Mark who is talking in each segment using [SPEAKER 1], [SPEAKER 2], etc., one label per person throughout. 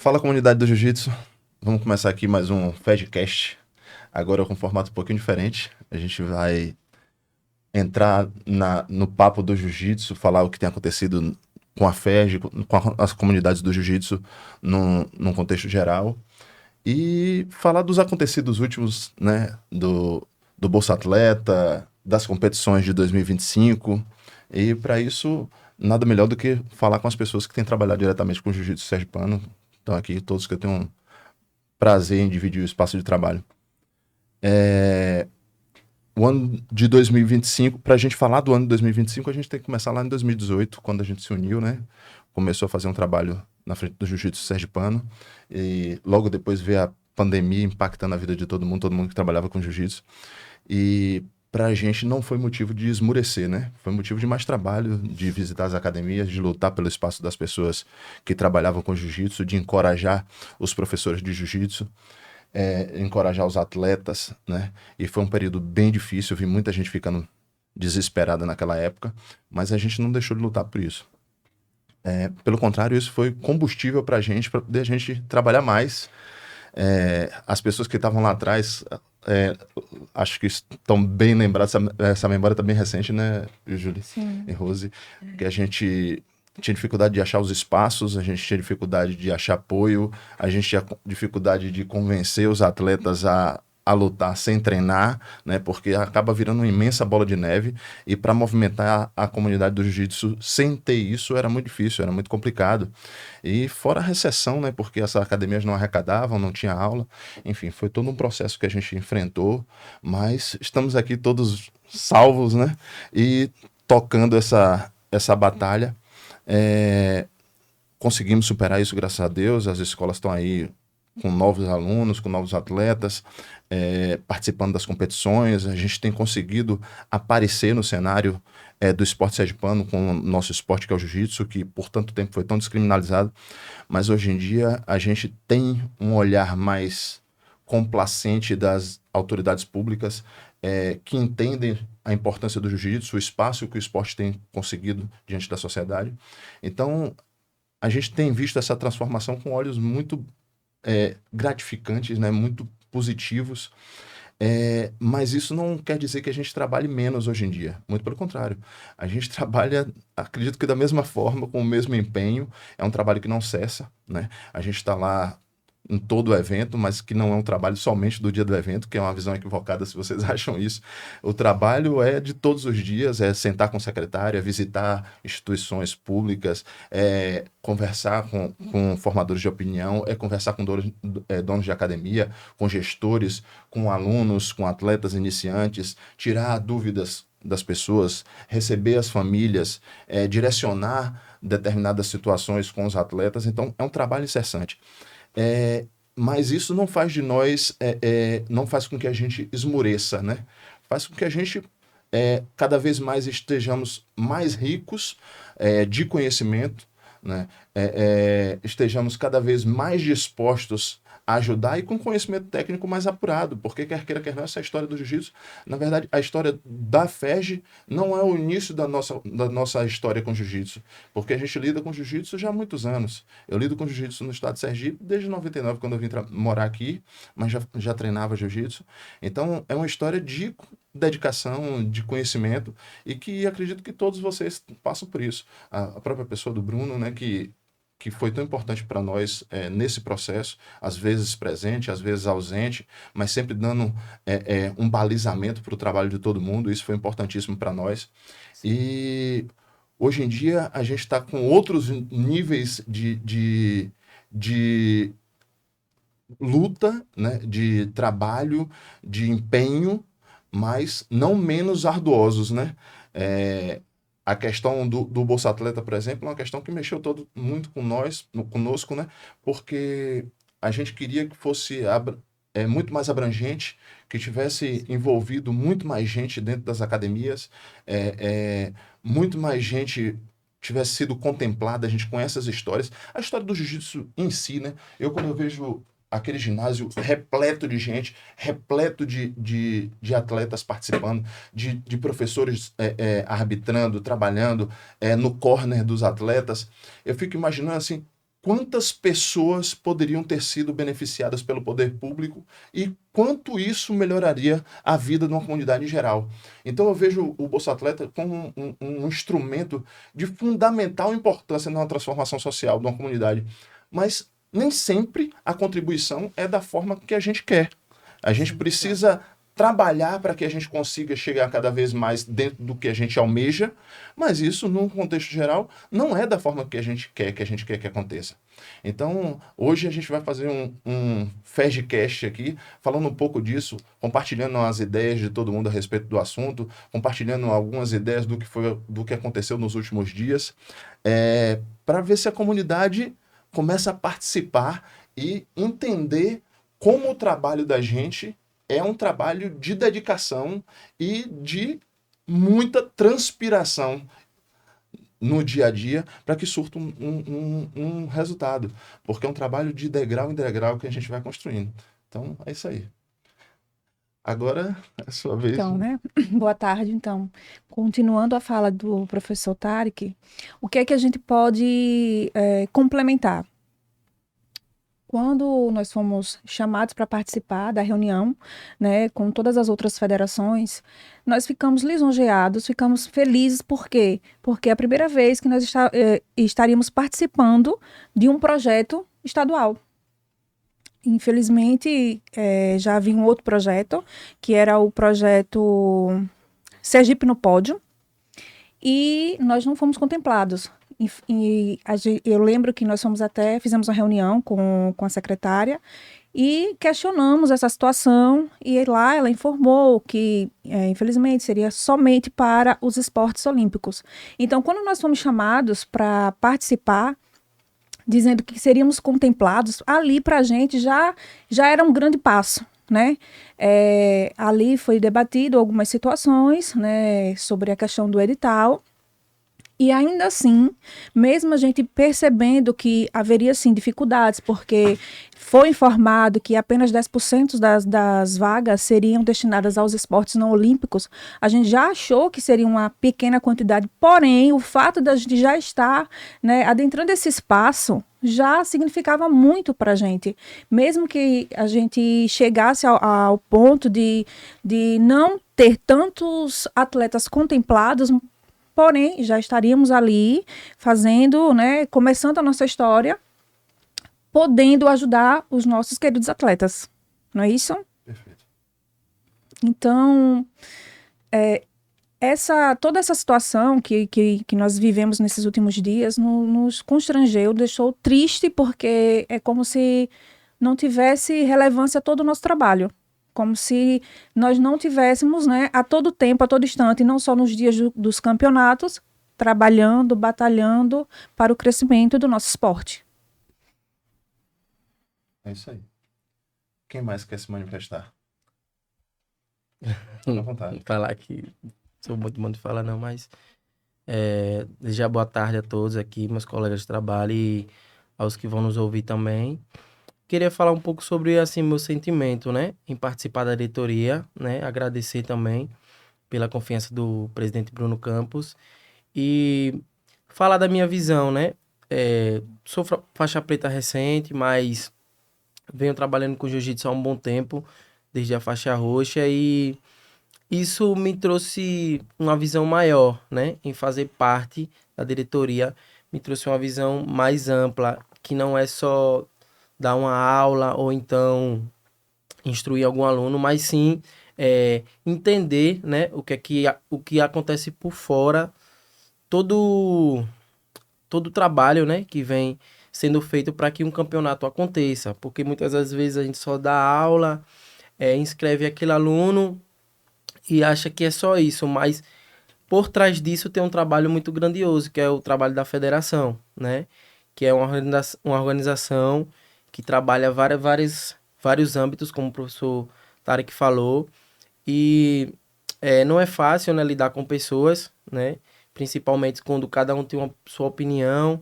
[SPEAKER 1] Fala, comunidade do Jiu-Jitsu. Vamos começar aqui mais um Fedcast. Agora com um formato um pouquinho diferente. A gente vai entrar no papo do Jiu-Jitsu, falar o que tem acontecido com a FED, com as comunidades do Jiu-Jitsu num contexto geral. E falar dos acontecidos últimos, né? Do Bolsa Atleta, das competições de 2025. E para isso, nada melhor do que falar com as pessoas que têm trabalhado diretamente com o Jiu-Jitsu sergipano. Então aqui todos que eu tenho prazer em dividir o espaço de trabalho. O ano de 2025, para a gente falar do ano de 2025, a gente tem que começar lá em 2018, quando a gente se uniu, né? Começou a fazer um trabalho na frente do Jiu-Jitsu sergipano, e logo depois veio a pandemia impactando a vida de todo mundo que trabalhava com Jiu-Jitsu. E para a gente não foi motivo de esmurecer, né? Foi motivo de mais trabalho, de visitar as academias, de lutar pelo espaço das pessoas que trabalhavam com Jiu-Jitsu, de encorajar os professores de Jiu-Jitsu, encorajar os atletas, né? E foi um período bem difícil, eu vi muita gente ficando desesperada naquela época, mas a gente não deixou de lutar por isso. Pelo contrário, isso foi combustível para a gente trabalhar mais. As pessoas que estavam lá atrás, acho que estão bem lembradas, essa memória está bem recente, né, Júlia e Rose, que a gente tinha dificuldade de achar os espaços, a gente tinha dificuldade de achar apoio, a gente tinha dificuldade de convencer os atletas a lutar sem treinar, né? Porque acaba virando uma imensa bola de neve, e para movimentar a comunidade do jiu-jitsu sem ter isso era muito difícil, era muito complicado. E fora a recessão, né? Porque essas academias não arrecadavam, não tinha aula, enfim, foi todo um processo que a gente enfrentou, mas estamos aqui todos salvos, né? E tocando essa batalha. Conseguimos superar isso, graças a Deus. As escolas estão aí com novos alunos, com novos atletas, participando das competições. A gente tem conseguido aparecer no cenário do esporte sergipano com o nosso esporte, que é o jiu-jitsu, que por tanto tempo foi tão descriminalizado, mas hoje em dia a gente tem um olhar mais complacente das autoridades públicas, que entendem a importância do jiu-jitsu, o espaço que o esporte tem conseguido diante da sociedade. Então, a gente tem visto essa transformação com olhos muito gratificantes, né? Muito positivos. Mas isso não quer dizer que a gente trabalhe menos hoje em dia. Muito pelo contrário. A gente trabalha, acredito que da mesma forma, com o mesmo empenho. É um trabalho que não cessa, né? A gente está lá em todo o evento, mas que não é um trabalho somente do dia do evento, que é uma visão equivocada se vocês acham isso. O trabalho é de todos os dias, é sentar com secretária, visitar instituições públicas, conversar com formadores de opinião, conversar com donos de academia, com gestores, com alunos, com atletas iniciantes, tirar dúvidas das pessoas, receber as famílias, direcionar determinadas situações com os atletas. Então, é um trabalho incessante. Mas isso não faz de nós, não faz com que a gente esmoreça, né? Faz com que a gente cada vez mais estejamos mais ricos de conhecimento, né? Estejamos cada vez mais dispostos a ajudar e com conhecimento técnico mais apurado, porque quer queira, quer não, essa história do jiu-jitsu, na verdade, a história da FEG não é o início da nossa história com jiu-jitsu, porque a gente lida com jiu-jitsu já há muitos anos. Eu lido com jiu-jitsu no estado de Sergipe desde 99, quando eu vim morar aqui, mas já treinava jiu-jitsu. Então, é uma história de dedicação, de conhecimento, e que acredito que todos vocês passam por isso. A própria pessoa do Bruno, né, que foi tão importante para nós nesse processo, às vezes presente, às vezes ausente, mas sempre dando um balizamento para o trabalho de todo mundo. Isso foi importantíssimo para nós. E hoje em dia a gente está com outros níveis de luta, né, de trabalho, de empenho, mas não menos arduosos, né? A questão do Bolsa Atleta, por exemplo, é uma questão que mexeu muito com nós, conosco, né? Porque a gente queria que fosse muito mais abrangente, que tivesse envolvido muito mais gente dentro das academias, é, é, muito mais gente tivesse sido contemplada. A gente conhece as histórias, a história do jiu-jitsu em si, né? Quando eu vejo aquele ginásio repleto de gente, repleto de atletas participando, de professores arbitrando, trabalhando no corner dos atletas, eu fico imaginando assim, quantas pessoas poderiam ter sido beneficiadas pelo poder público e quanto isso melhoraria a vida de uma comunidade em geral. Então eu vejo o Bolsa Atleta como um instrumento de fundamental importância na transformação social de uma comunidade. Mas nem sempre a contribuição é da forma que a gente quer. A gente precisa trabalhar para que a gente consiga chegar cada vez mais dentro do que a gente almeja, mas isso, num contexto geral, não é da forma que a gente quer que aconteça. Então, hoje a gente vai fazer um Fedcast aqui, falando um pouco disso, compartilhando as ideias de todo mundo a respeito do assunto, compartilhando algumas ideias do que aconteceu nos últimos dias, para ver se a comunidade começa a participar e entender como o trabalho da gente é um trabalho de dedicação e de muita transpiração no dia a dia para que surta um resultado. Porque é um trabalho de degrau em degrau que a gente vai construindo. Então, é isso aí. Agora é a sua vez.
[SPEAKER 2] Então, né? Boa tarde, então. Continuando a fala do professor Tarek, o que é que a gente pode complementar? Quando nós fomos chamados para participar da reunião, né, com todas as outras federações, nós ficamos lisonjeados, ficamos felizes. Por quê? Porque é a primeira vez que nós estaríamos participando de um projeto estadual. Infelizmente, já havia um outro projeto, que era o projeto Sergipe no Pódio, e nós não fomos contemplados. Eu lembro que nós fizemos uma reunião com a secretária e questionamos essa situação, e lá ela informou que, infelizmente, seria somente para os esportes olímpicos. Então, quando nós fomos chamados para participar, dizendo que seríamos contemplados, ali para a gente já era um grande passo, né? Ali foi debatido algumas situações, né, sobre a questão do edital. E ainda assim, mesmo a gente percebendo que haveria sim dificuldades, porque foi informado que apenas 10% das vagas seriam destinadas aos esportes não olímpicos, a gente já achou que seria uma pequena quantidade. Porém, o fato da gente já estar, né, adentrando esse espaço já significava muito para a gente. Mesmo que a gente chegasse ao ponto de não ter tantos atletas contemplados, porém, já estaríamos ali fazendo, né, começando a nossa história, podendo ajudar os nossos queridos atletas. Não é isso?
[SPEAKER 1] Perfeito.
[SPEAKER 2] Então, toda essa situação que nós vivemos nesses últimos dias nos constrangeu, deixou triste, porque é como se não tivesse relevância todo o nosso trabalho. Como se nós não tivéssemos, né, a todo tempo, a todo instante, não só nos dias dos campeonatos, trabalhando, batalhando para o crescimento do nosso esporte.
[SPEAKER 1] É isso aí. Quem mais quer se manifestar? Fica à vontade.
[SPEAKER 3] Falar que sou muito bom de falar, não, mas desejar boa tarde a todos aqui, meus colegas de trabalho e aos que vão nos ouvir também. Queria falar um pouco sobre, assim, meu sentimento, né, em participar da diretoria, né, agradecer também pela confiança do presidente Bruno Campos e falar da minha visão, né. Sou faixa preta recente, mas venho trabalhando com jiu-jitsu há um bom tempo, desde a faixa roxa, e isso me trouxe uma visão maior, né, em fazer parte da diretoria, me trouxe uma visão mais ampla, que não é só dar uma aula ou então instruir algum aluno, mas sim entender, né, o que acontece por fora, todo o trabalho, né, que vem sendo feito para que um campeonato aconteça, porque muitas das vezes a gente só dá aula, inscreve aquele aluno e acha que é só isso, mas por trás disso tem um trabalho muito grandioso, que é o trabalho da federação, né, que é uma organização que trabalha vários âmbitos, como o professor Tarek falou, e não é fácil, né, lidar com pessoas, né, principalmente quando cada um tem uma sua opinião.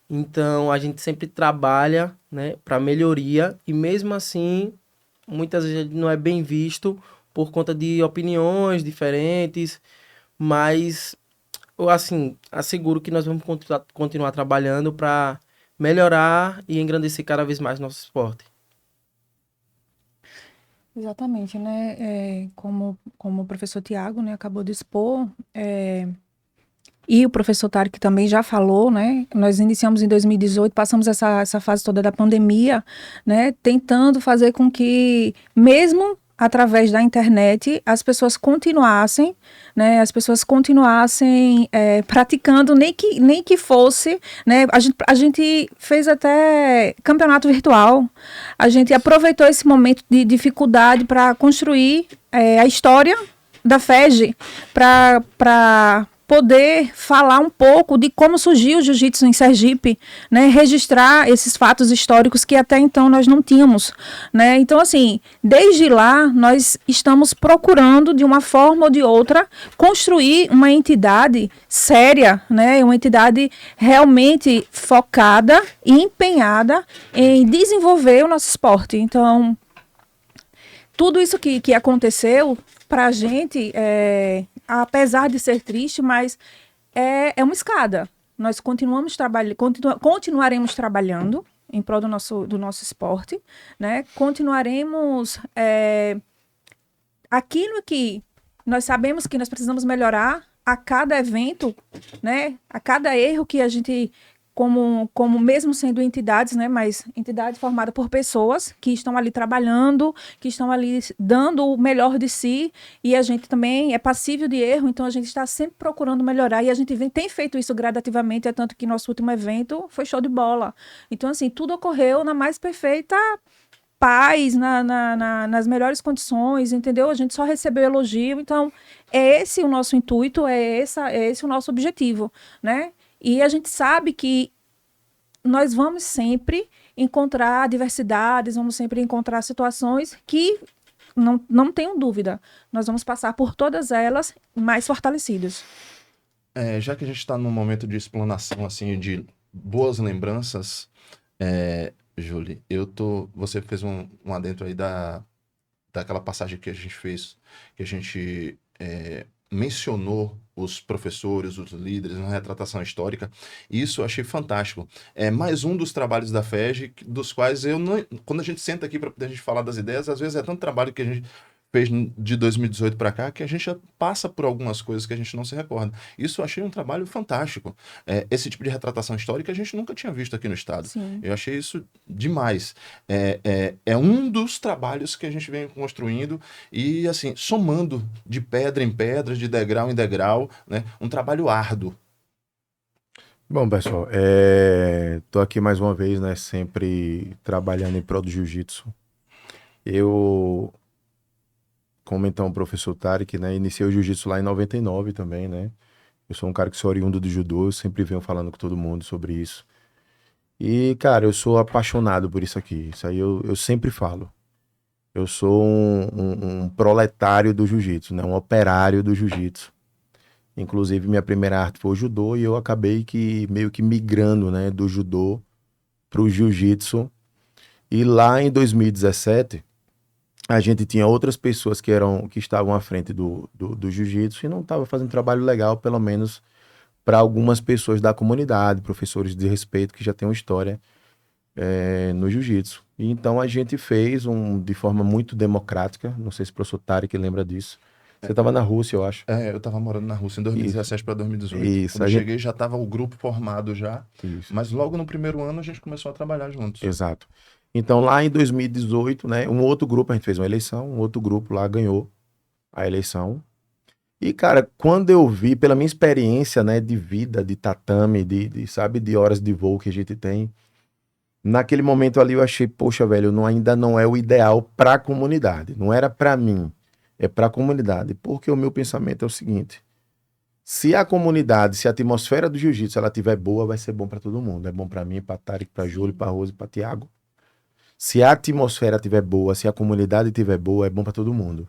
[SPEAKER 3] Então a gente sempre trabalha, né, para melhoria, e mesmo assim muitas vezes não é bem visto por conta de opiniões diferentes, mas eu, assim, asseguro que nós vamos continuar trabalhando para melhorar e engrandecer cada vez mais nosso esporte.
[SPEAKER 2] Exatamente, né? Como o professor Tiago, né, acabou de expor, e o professor Tarek também já falou, né? Nós iniciamos em 2018, passamos essa fase toda da pandemia, né? Tentando fazer com que, mesmo através da internet, as pessoas continuassem, né? As pessoas continuassem praticando, nem que fosse, né? A gente fez até campeonato virtual, a gente aproveitou esse momento de dificuldade para construir a história da FEG, para poder falar um pouco de como surgiu o jiu-jitsu em Sergipe, né, registrar esses fatos históricos que até então nós não tínhamos, né? Então, assim, desde lá nós estamos procurando, de uma forma ou de outra, construir uma entidade séria, né, uma entidade realmente focada e empenhada em desenvolver o nosso esporte. Então, tudo isso que aconteceu para a gente, apesar de ser triste, mas é uma escada. Nós continuaremos trabalhando em prol do nosso esporte, né? Continuaremos aquilo que nós sabemos que nós precisamos melhorar a cada evento, né? A cada erro que a gente, como mesmo sendo entidades, né, mas entidade formada por pessoas que estão ali trabalhando, que estão ali dando o melhor de si, e a gente também é passível de erro, então a gente está sempre procurando melhorar, e a gente tem feito isso gradativamente, é tanto que nosso último evento foi show de bola. Então, assim, tudo ocorreu na mais perfeita paz, nas melhores condições, entendeu? A gente só recebeu elogio, então é esse o nosso intuito, é esse o nosso objetivo, né? E a gente sabe que nós vamos sempre encontrar diversidades, vamos sempre encontrar situações que, não tenho dúvida, nós vamos passar por todas elas mais fortalecidos.
[SPEAKER 1] Já que a gente está num momento de explanação, assim, de boas lembranças, Julie, você fez um adentro aí daquela passagem que a gente fez, que a gente mencionou os professores, os líderes, na retratação histórica. Isso eu achei fantástico. É mais um dos trabalhos da FEG, dos quais quando a gente senta aqui para poder a gente falar das ideias, às vezes é tanto trabalho que a gente fez de 2018 para cá, que a gente já passa por algumas coisas que a gente não se recorda. Isso eu achei um trabalho fantástico. Esse tipo de retratação histórica a gente nunca tinha visto aqui no estado.
[SPEAKER 2] Sim.
[SPEAKER 1] Eu achei isso demais. É um dos trabalhos que a gente vem construindo e, assim, somando de pedra em pedra, de degrau em degrau, né? Um trabalho árduo.
[SPEAKER 4] Bom, pessoal, tô aqui mais uma vez, né? Sempre trabalhando em prol do jiu-jitsu. Como então o professor Tarek, né? Iniciei o jiu-jitsu lá em 99 também, né? Eu sou um cara que sou oriundo do judô, eu sempre venho falando com todo mundo sobre isso. E, cara, eu sou apaixonado por isso aqui. Isso aí eu sempre falo. Eu sou um proletário do jiu-jitsu, né? Um operário do jiu-jitsu. Inclusive, minha primeira arte foi o judô e eu acabei meio que migrando, né? Do judô pro jiu-jitsu. E lá em 2017... a gente tinha outras pessoas que estavam à frente do jiu-jitsu e não estavam fazendo trabalho legal, pelo menos para algumas pessoas da comunidade, professores de respeito que já têm uma história no jiu-jitsu. E então a gente fez de forma muito democrática, não sei se o professor Tarek lembra disso. Você estava na Rússia, eu acho.
[SPEAKER 1] Eu estava morando na Rússia em 2017 para 2018.
[SPEAKER 4] Isso.
[SPEAKER 1] Quando eu cheguei já estava o grupo formado já,
[SPEAKER 4] Isso.
[SPEAKER 1] mas logo no primeiro ano a gente começou a trabalhar juntos.
[SPEAKER 4] Exato. Então, lá em 2018, né, um outro grupo, a gente fez uma eleição, um outro grupo lá ganhou a eleição. E, cara, quando eu vi, pela minha experiência, né, de vida, de tatame, sabe, de horas de voo que a gente tem, naquele momento ali eu achei, poxa, velho, ainda não é o ideal para a comunidade. Não era para mim, é para a comunidade. Porque o meu pensamento é o seguinte: se a comunidade, se a atmosfera do jiu-jitsu ela estiver boa, vai ser bom para todo mundo. É bom para mim, para Tarek, para Júlio, para Rose, para Tiago. Se a atmosfera estiver boa, se a comunidade estiver boa, é bom para todo mundo.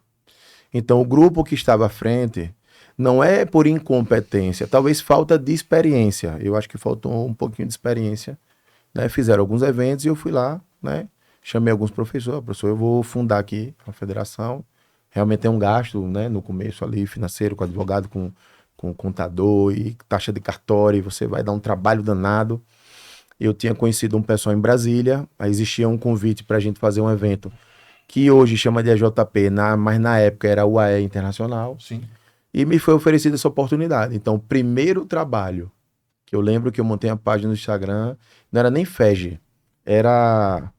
[SPEAKER 4] Então, o grupo que estava à frente não é por incompetência, talvez falta de experiência. Eu acho que faltou um pouquinho de experiência, né? Fizeram alguns eventos e eu fui lá, né? Chamei alguns professores. Professor, eu vou fundar aqui uma federação. Realmente tem um gasto, né? No começo ali, financeiro, com advogado, com contador e taxa de cartório. E você vai dar um trabalho danado. Eu tinha conhecido um pessoal em Brasília, aí existia um convite para a gente fazer um evento que hoje chama de EJP, mas na época era UAE Internacional,
[SPEAKER 1] Sim.
[SPEAKER 4] e me foi oferecida essa oportunidade. Então, o primeiro trabalho, que eu lembro que eu montei a página no Instagram, não era nem FEG, era...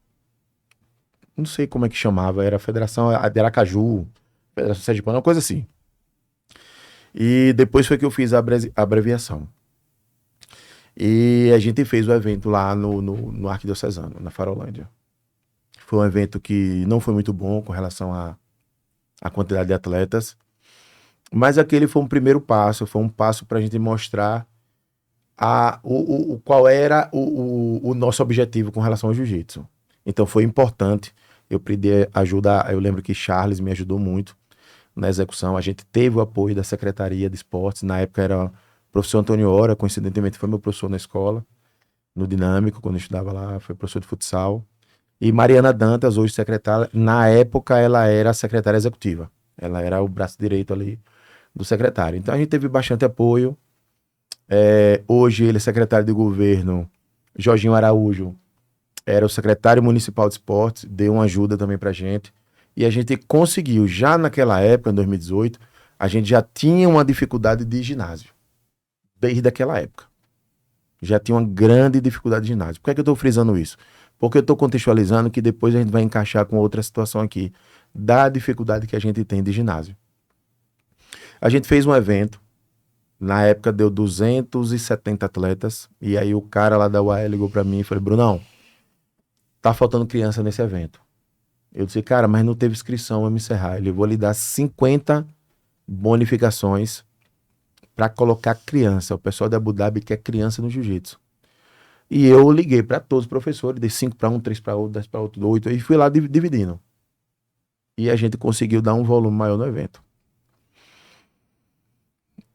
[SPEAKER 4] não sei como é que chamava, era a Federação de Aracaju, Federação Sergipana, uma coisa assim. E depois foi que eu fiz a abreviação. E a gente fez o evento lá no Arquidiocesano, na Farolândia. Foi um evento que não foi muito bom com relação à quantidade de atletas, mas aquele foi um primeiro passo, foi um passo para a gente mostrar qual era o nosso objetivo com relação ao jiu-jitsu. Então foi importante, eu pedi ajuda, eu lembro que Charles me ajudou muito na execução, a gente teve o apoio da Secretaria de Esportes, na época era o professor Antônio Ora, coincidentemente foi meu professor na escola, no Dinâmico, quando eu estudava lá, foi professor de futsal. E Mariana Dantas, hoje secretária, na época ela era a secretária executiva. Ela era o braço direito ali do secretário. Então a gente teve bastante apoio. Hoje ele é secretário de governo. Jorginho Araújo era o secretário municipal de esportes, deu uma ajuda também pra gente. E a gente conseguiu, já naquela época, em 2018, a gente já tinha uma dificuldade de ginásio. Desde aquela época. Já tinha uma grande dificuldade de ginásio. Por que é que eu estou frisando isso? Porque eu estou contextualizando que depois a gente vai encaixar com outra situação aqui, da dificuldade que a gente tem de ginásio. A gente fez um evento, na época deu 270 atletas, e aí o cara lá da UAE ligou para mim e falou, Brunão, tá faltando criança nesse evento. Eu disse, cara, mas não teve inscrição, vamos encerrar. Ele, vou lhe dar 50 bonificações para colocar criança. O pessoal da Abu Dhabi quer criança no jiu-jitsu. E eu liguei para todos os professores, dei 5 para um, 3 para outro, 10 para outro, 8, e fui lá dividindo. E a gente conseguiu dar um volume maior no evento.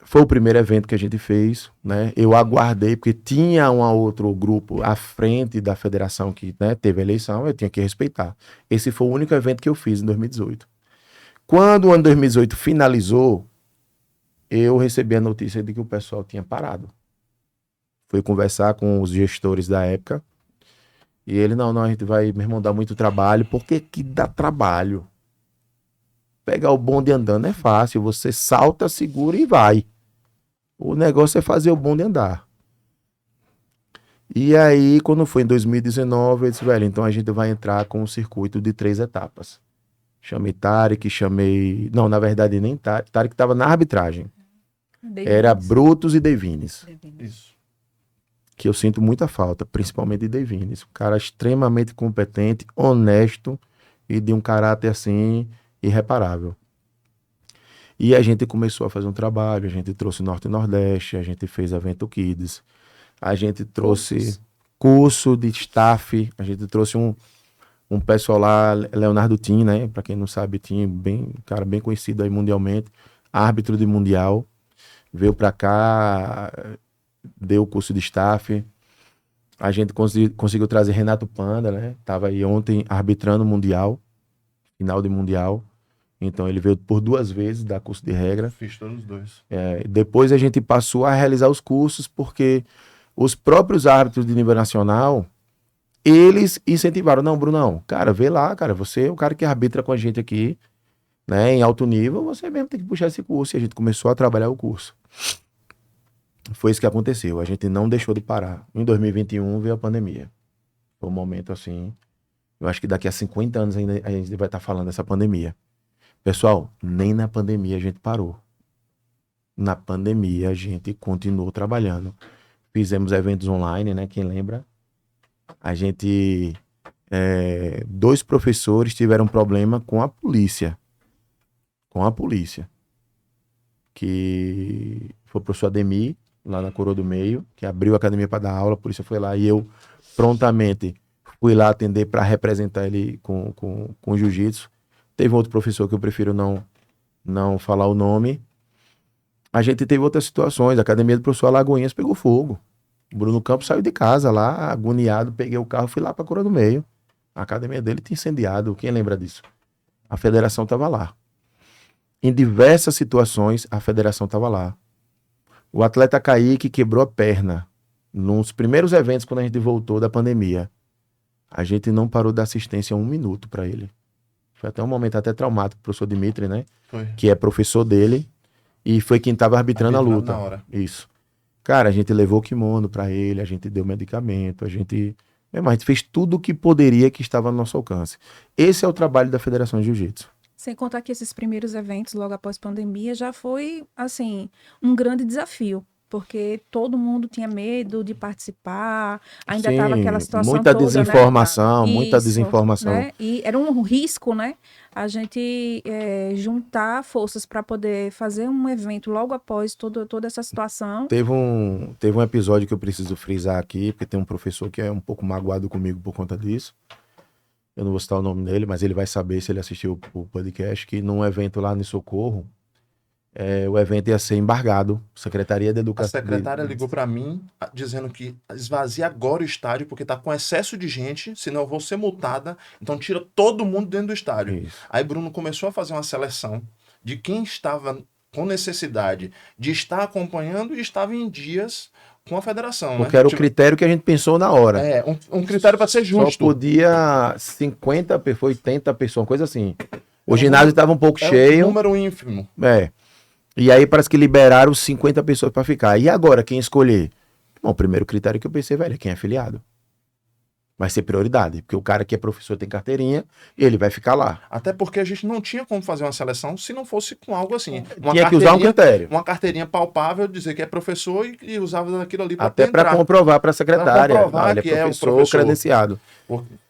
[SPEAKER 4] Foi o primeiro evento que a gente fez, né? Eu aguardei, porque tinha um outro grupo à frente da federação que, né, teve a eleição, eu tinha que respeitar. Esse foi o único evento que eu fiz em 2018. Quando o ano 2018 finalizou, eu recebi a notícia de que o pessoal tinha parado. Fui conversar com os gestores da época. E ele, não, a gente vai, meu irmão, dar muito trabalho. Por que que dá trabalho? Pegar o bonde andando é fácil. Você salta, segura e vai. O negócio é fazer o bonde andar. E aí, quando foi em 2019, eu disse, velho, então a gente vai entrar com um circuito de 3 etapas. Chamei Tarek, chamei... Não, na verdade, nem Tarek. Tarek estava na arbitragem. Era Brutus e Devines.
[SPEAKER 1] Isso.
[SPEAKER 4] Que eu sinto muita falta, principalmente de Devines. Um cara extremamente competente, honesto e de um caráter assim irreparável. E a gente começou a fazer um trabalho, a gente trouxe Norte e Nordeste, a gente fez Evento Kids, a gente trouxe curso de staff, a gente trouxe um pessoal lá, Leonardo Tim, né? Para quem não sabe, Tim, um cara bem conhecido aí mundialmente, árbitro de mundial, veio para cá, deu o curso de staff. A gente conseguiu trazer Renato Panda, né? Tava aí ontem arbitrando o Mundial, final de Mundial. Então ele veio por 2 vezes dar curso de regra.
[SPEAKER 1] Fiz todos os 2.
[SPEAKER 4] Depois a gente passou a realizar os cursos porque os próprios árbitros de nível nacional, eles incentivaram. Não, Brunão, cara, vê lá, cara, você é o cara que arbitra com a gente aqui, né, em alto nível, você mesmo tem que puxar esse curso. E a gente começou a trabalhar o curso. Foi isso que aconteceu. A gente não deixou de parar. Em 2021 veio a pandemia. Foi um momento assim... Eu acho que daqui a 50 anos ainda a gente vai estar falando dessa pandemia. Pessoal, nem na pandemia a gente parou. Na pandemia a gente continuou trabalhando. Fizemos eventos online, né? Quem lembra? A gente... 2 professores tiveram problema com a polícia. Com a polícia. Que foi o professor Ademir, lá na Coroa do Meio, que abriu a academia para dar aula, a polícia foi lá e eu prontamente fui lá atender para representar ele com jiu-jitsu. Teve outro professor que eu prefiro não falar o nome. A gente teve outras situações, a academia do professor Alagoinhas pegou fogo. O Bruno Campos saiu de casa lá, agoniado, peguei o carro, fui lá para a Coroa do Meio. A academia dele tinha incendiado, quem lembra disso? A federação estava lá. Em diversas situações, a federação estava lá. O atleta Kaique quebrou a perna nos primeiros eventos, quando a gente voltou da pandemia, a gente não parou da assistência 1 minuto para ele. Foi até um momento até traumático pro professor Dimitri, né?
[SPEAKER 1] Foi.
[SPEAKER 4] Que é professor dele e foi quem estava arbitrando a luta.
[SPEAKER 1] Na hora.
[SPEAKER 4] Isso. Cara, a gente levou o kimono para ele, a gente deu medicamento, a gente fez tudo o que poderia, que estava no nosso alcance. Esse é o trabalho da Federação de Jiu-Jitsu.
[SPEAKER 2] Sem contar que esses primeiros eventos, logo após a pandemia, já foi, assim, um grande desafio. Porque todo mundo tinha medo de participar, ainda estava aquela situação
[SPEAKER 4] muita
[SPEAKER 2] toda,
[SPEAKER 4] desinformação,
[SPEAKER 2] né?
[SPEAKER 4] muita
[SPEAKER 2] Isso,
[SPEAKER 4] desinformação.
[SPEAKER 2] né? E era um risco, né? A gente juntar forças para poder fazer um evento logo após toda essa situação.
[SPEAKER 4] Teve um episódio que eu preciso frisar aqui, porque tem um professor que é um pouco magoado comigo por conta disso. Eu não vou citar o nome dele, mas ele vai saber se ele assistiu o podcast, que num evento lá no Socorro, o evento ia ser embargado. Secretaria de
[SPEAKER 1] A
[SPEAKER 4] Educação.
[SPEAKER 1] secretária ligou para mim dizendo que esvazia agora o estádio porque tá com excesso de gente, senão eu vou ser multada. Então tira todo mundo dentro do estádio.
[SPEAKER 4] Isso.
[SPEAKER 1] Aí Bruno começou a fazer uma seleção de quem estava com necessidade de estar acompanhando e estava em dias com a federação.
[SPEAKER 4] Porque
[SPEAKER 1] né?
[SPEAKER 4] era o critério que a gente pensou na hora.
[SPEAKER 1] Um critério para ser justo.
[SPEAKER 4] Só podia 50, 80 pessoas, uma coisa assim. O ginásio estava um pouco cheio.
[SPEAKER 1] Um número ínfimo.
[SPEAKER 4] E aí parece que liberaram 50 pessoas para ficar. E agora, quem escolher? Bom, o primeiro critério que eu pensei, velho, é quem é afiliado. Vai ser prioridade, porque o cara que é professor tem carteirinha, ele vai ficar lá.
[SPEAKER 1] Até porque a gente não tinha como fazer uma seleção se não fosse com algo assim.
[SPEAKER 4] Tinha que usar um critério.
[SPEAKER 1] Uma carteirinha palpável, dizer que é professor e usava daquilo ali para
[SPEAKER 4] até para comprovar para a secretária.
[SPEAKER 1] Pra comprovar
[SPEAKER 4] ele
[SPEAKER 1] que
[SPEAKER 4] é professor credenciado.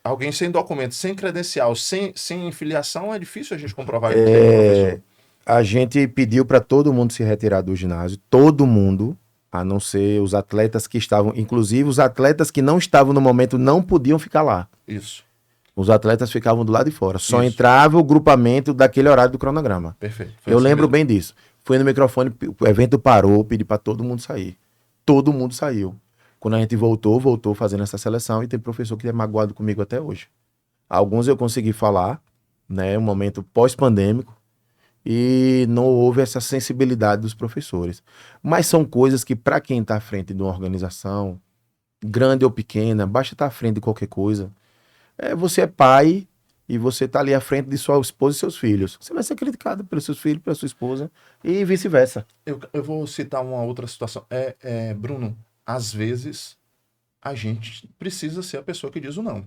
[SPEAKER 1] Alguém sem documento, sem credencial, sem filiação, é difícil a gente comprovar que é professor.
[SPEAKER 4] A gente pediu para todo mundo se retirar do ginásio, todo mundo, a não ser os atletas que estavam, inclusive os atletas que não estavam no momento não podiam ficar lá.
[SPEAKER 1] Isso.
[SPEAKER 4] Os atletas ficavam do lado de fora. Só entrava o grupamento daquele horário do cronograma.
[SPEAKER 1] Perfeito.
[SPEAKER 4] Eu lembro bem disso. Fui no microfone, o evento parou, pedi para todo mundo sair. Todo mundo saiu. Quando a gente voltou fazendo essa seleção e tem professor que é magoado comigo até hoje. Alguns eu consegui falar, né, um momento pós-pandêmico, e não houve essa sensibilidade dos professores. Mas são coisas que, para quem está à frente de uma organização, grande ou pequena, basta estar à frente de qualquer coisa. Você é pai e você está ali à frente de sua esposa e seus filhos. Você vai ser criticado pelos seus filhos, pela sua esposa e vice-versa.
[SPEAKER 1] Eu vou citar uma outra situação. Bruno, às vezes a gente precisa ser a pessoa que diz o não.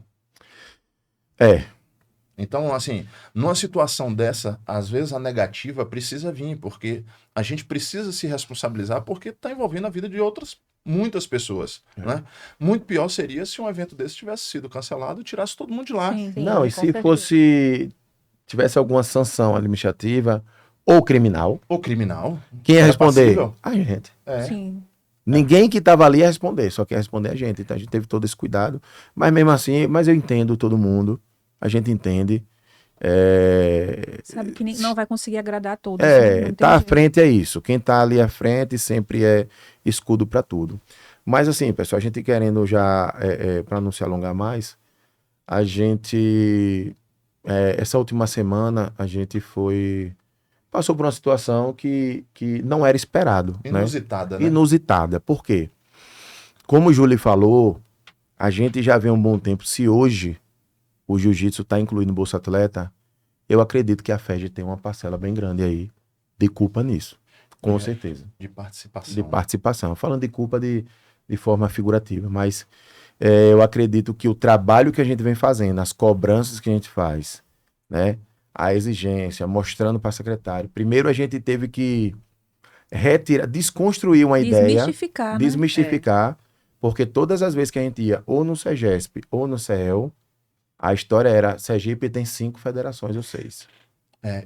[SPEAKER 1] Então, assim, numa situação dessa, às vezes a negativa precisa vir, porque a gente precisa se responsabilizar porque está envolvendo a vida de muitas pessoas, né? Muito pior seria se um evento desse tivesse sido cancelado e tirasse todo mundo de lá.
[SPEAKER 2] Sim,
[SPEAKER 4] não, e se tivesse alguma sanção administrativa ou criminal. Quem ia responder?
[SPEAKER 1] Passível?
[SPEAKER 4] A gente.
[SPEAKER 2] Sim.
[SPEAKER 4] Ninguém que estava ali ia responder, só quer responder a gente. Então a gente teve todo esse cuidado. Mas mesmo assim, eu entendo todo mundo. A gente entende.
[SPEAKER 2] Sabe que não vai conseguir agradar a todos.
[SPEAKER 4] Tá à frente é isso. Quem tá ali à frente sempre é escudo para tudo. Mas assim, pessoal, a gente querendo já, para não se alongar mais, a gente, essa última semana, a gente passou por uma situação que não era esperado.
[SPEAKER 1] Inusitada, né?
[SPEAKER 4] Inusitada. Por quê? Como o Júlio falou, a gente já vê um bom tempo. Se hoje o jiu-jitsu está incluído no Bolsa Atleta, eu acredito que a FED tem uma parcela bem grande aí de culpa nisso. Com certeza.
[SPEAKER 1] De participação.
[SPEAKER 4] De participação. Falando de culpa de forma figurativa, mas eu acredito que o trabalho que a gente vem fazendo, as cobranças que a gente faz, né, a exigência, mostrando para o secretário. Primeiro a gente teve que desconstruir uma ideia. Desmistificar, porque todas as vezes que a gente ia ou no SEGESP ou no CEL, a história era, Sergipe tem 5 federações ou 6.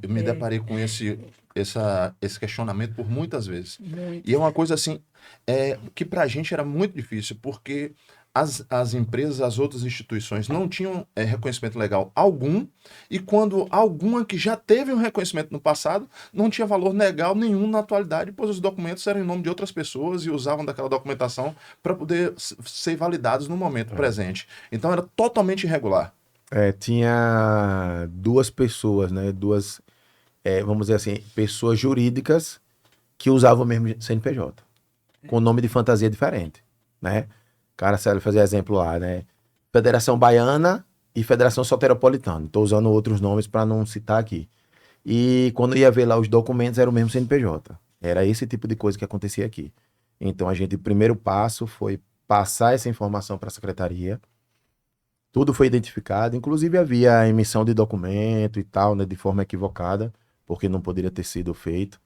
[SPEAKER 1] Eu me deparei com esse questionamento por muitas vezes. E é uma coisa assim, que pra gente era muito difícil, porque as empresas, as outras instituições não tinham reconhecimento legal algum, e quando alguma que já teve um reconhecimento no passado, não tinha valor legal nenhum na atualidade, pois os documentos eram em nome de outras pessoas e usavam daquela documentação para poder ser validados no momento presente. Então era totalmente irregular.
[SPEAKER 4] Tinha 2 pessoas, né? Vamos dizer assim, pessoas jurídicas que usavam o mesmo CNPJ, com nome de fantasia diferente. né? Cara, sério, fazer exemplo lá, né? Federação Baiana e Federação Soteropolitana. Estou usando outros nomes para não citar aqui. E quando ia ver lá os documentos, era o mesmo CNPJ. Era esse tipo de coisa que acontecia aqui. Então, o primeiro passo foi passar essa informação para a secretaria. Tudo foi identificado, inclusive havia a emissão de documento e tal, né, de forma equivocada, porque não poderia ter sido feito.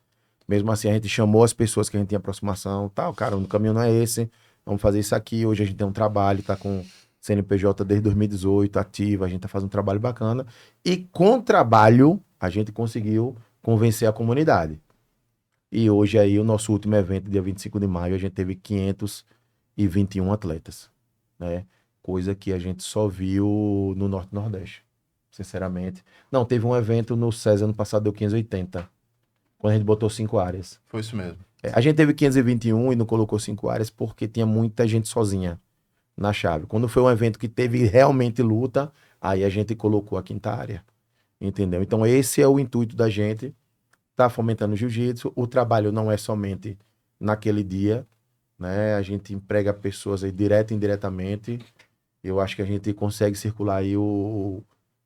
[SPEAKER 4] Mesmo assim, a gente chamou as pessoas que a gente tinha aproximação, tal, cara, o caminho não é esse, vamos fazer isso aqui. Hoje a gente tem um trabalho, tá com CNPJ desde 2018, ativo, a gente tá fazendo um trabalho bacana. E com o trabalho, a gente conseguiu convencer a comunidade. E hoje aí, o nosso último evento, dia 25 de maio, a gente teve 521 atletas, né? Coisa que a gente só viu no Norte e Nordeste, sinceramente. Não, teve um evento no SESI ano passado, deu 580, quando a gente botou 5 áreas.
[SPEAKER 1] Foi isso mesmo.
[SPEAKER 4] A gente teve 521 e não colocou 5 áreas porque tinha muita gente sozinha na chave. Quando foi um evento que teve realmente luta, aí a gente colocou a 5ª área, entendeu? Então esse é o intuito da gente, tá fomentando o jiu-jitsu. O trabalho não é somente naquele dia, né? A gente emprega pessoas aí direto e indiretamente. Eu acho que a gente consegue circular aí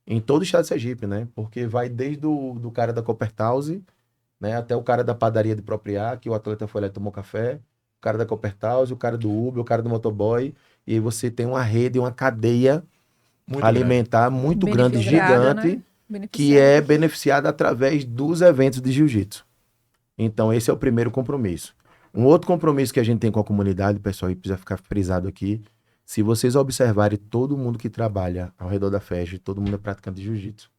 [SPEAKER 4] em todo o estado de Sergipe, né? Porque vai desde do cara da Coppertause, né, até o cara da padaria de Propriar, que o atleta foi lá e tomou café, o cara da Coppertause, o cara do Uber, o cara do motoboy, e aí você tem uma rede, uma cadeia
[SPEAKER 1] Muito
[SPEAKER 4] alimentar muito grande,
[SPEAKER 2] Beneficiada,
[SPEAKER 4] gigante,
[SPEAKER 2] né?
[SPEAKER 4] que é beneficiada através dos eventos de jiu-jitsu. Então esse é o primeiro compromisso. Um outro compromisso que a gente tem com a comunidade, pessoal, e precisa ficar frisado aqui, se vocês observarem todo mundo que trabalha ao redor da festa, todo mundo é praticante de jiu-jitsu.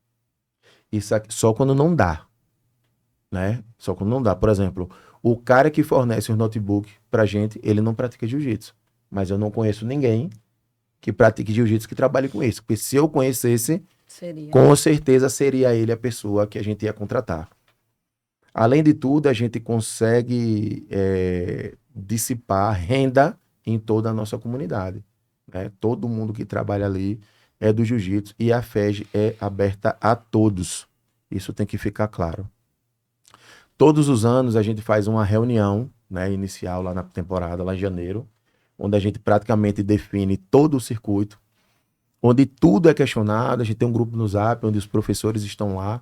[SPEAKER 4] Isso aqui, só quando não dá, né? Só quando não dá. Por exemplo, o cara que fornece os notebooks pra gente, ele não pratica jiu-jitsu. Mas eu não conheço ninguém que pratique jiu-jitsu que trabalhe com isso. Porque se eu conhecesse, com certeza seria ele a pessoa que a gente ia contratar. Além de tudo, a gente consegue dissipar renda em toda a nossa comunidade, né? Todo mundo que trabalha ali é do jiu-jitsu e a FEG é aberta a todos. Isso tem que ficar claro. Todos os anos a gente faz uma reunião, né, inicial lá na temporada, lá em janeiro, onde a gente praticamente define todo o circuito, onde tudo é questionado. A gente tem um grupo no Zap, onde os professores estão lá,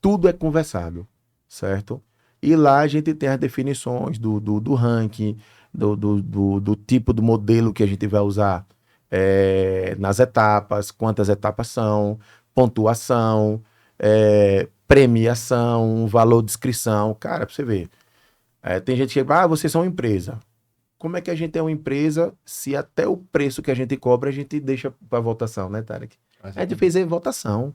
[SPEAKER 4] tudo é conversado, certo? E lá a gente tem as definições do ranking, do tipo do modelo que a gente vai usar nas etapas, quantas etapas são, pontuação, premiação, valor de inscrição. Cara, pra você ver. Tem gente que fala, vocês são uma empresa. Como é que a gente é uma empresa se até o preço que a gente cobra a gente deixa para votação, né, Tarek? A gente fez a votação.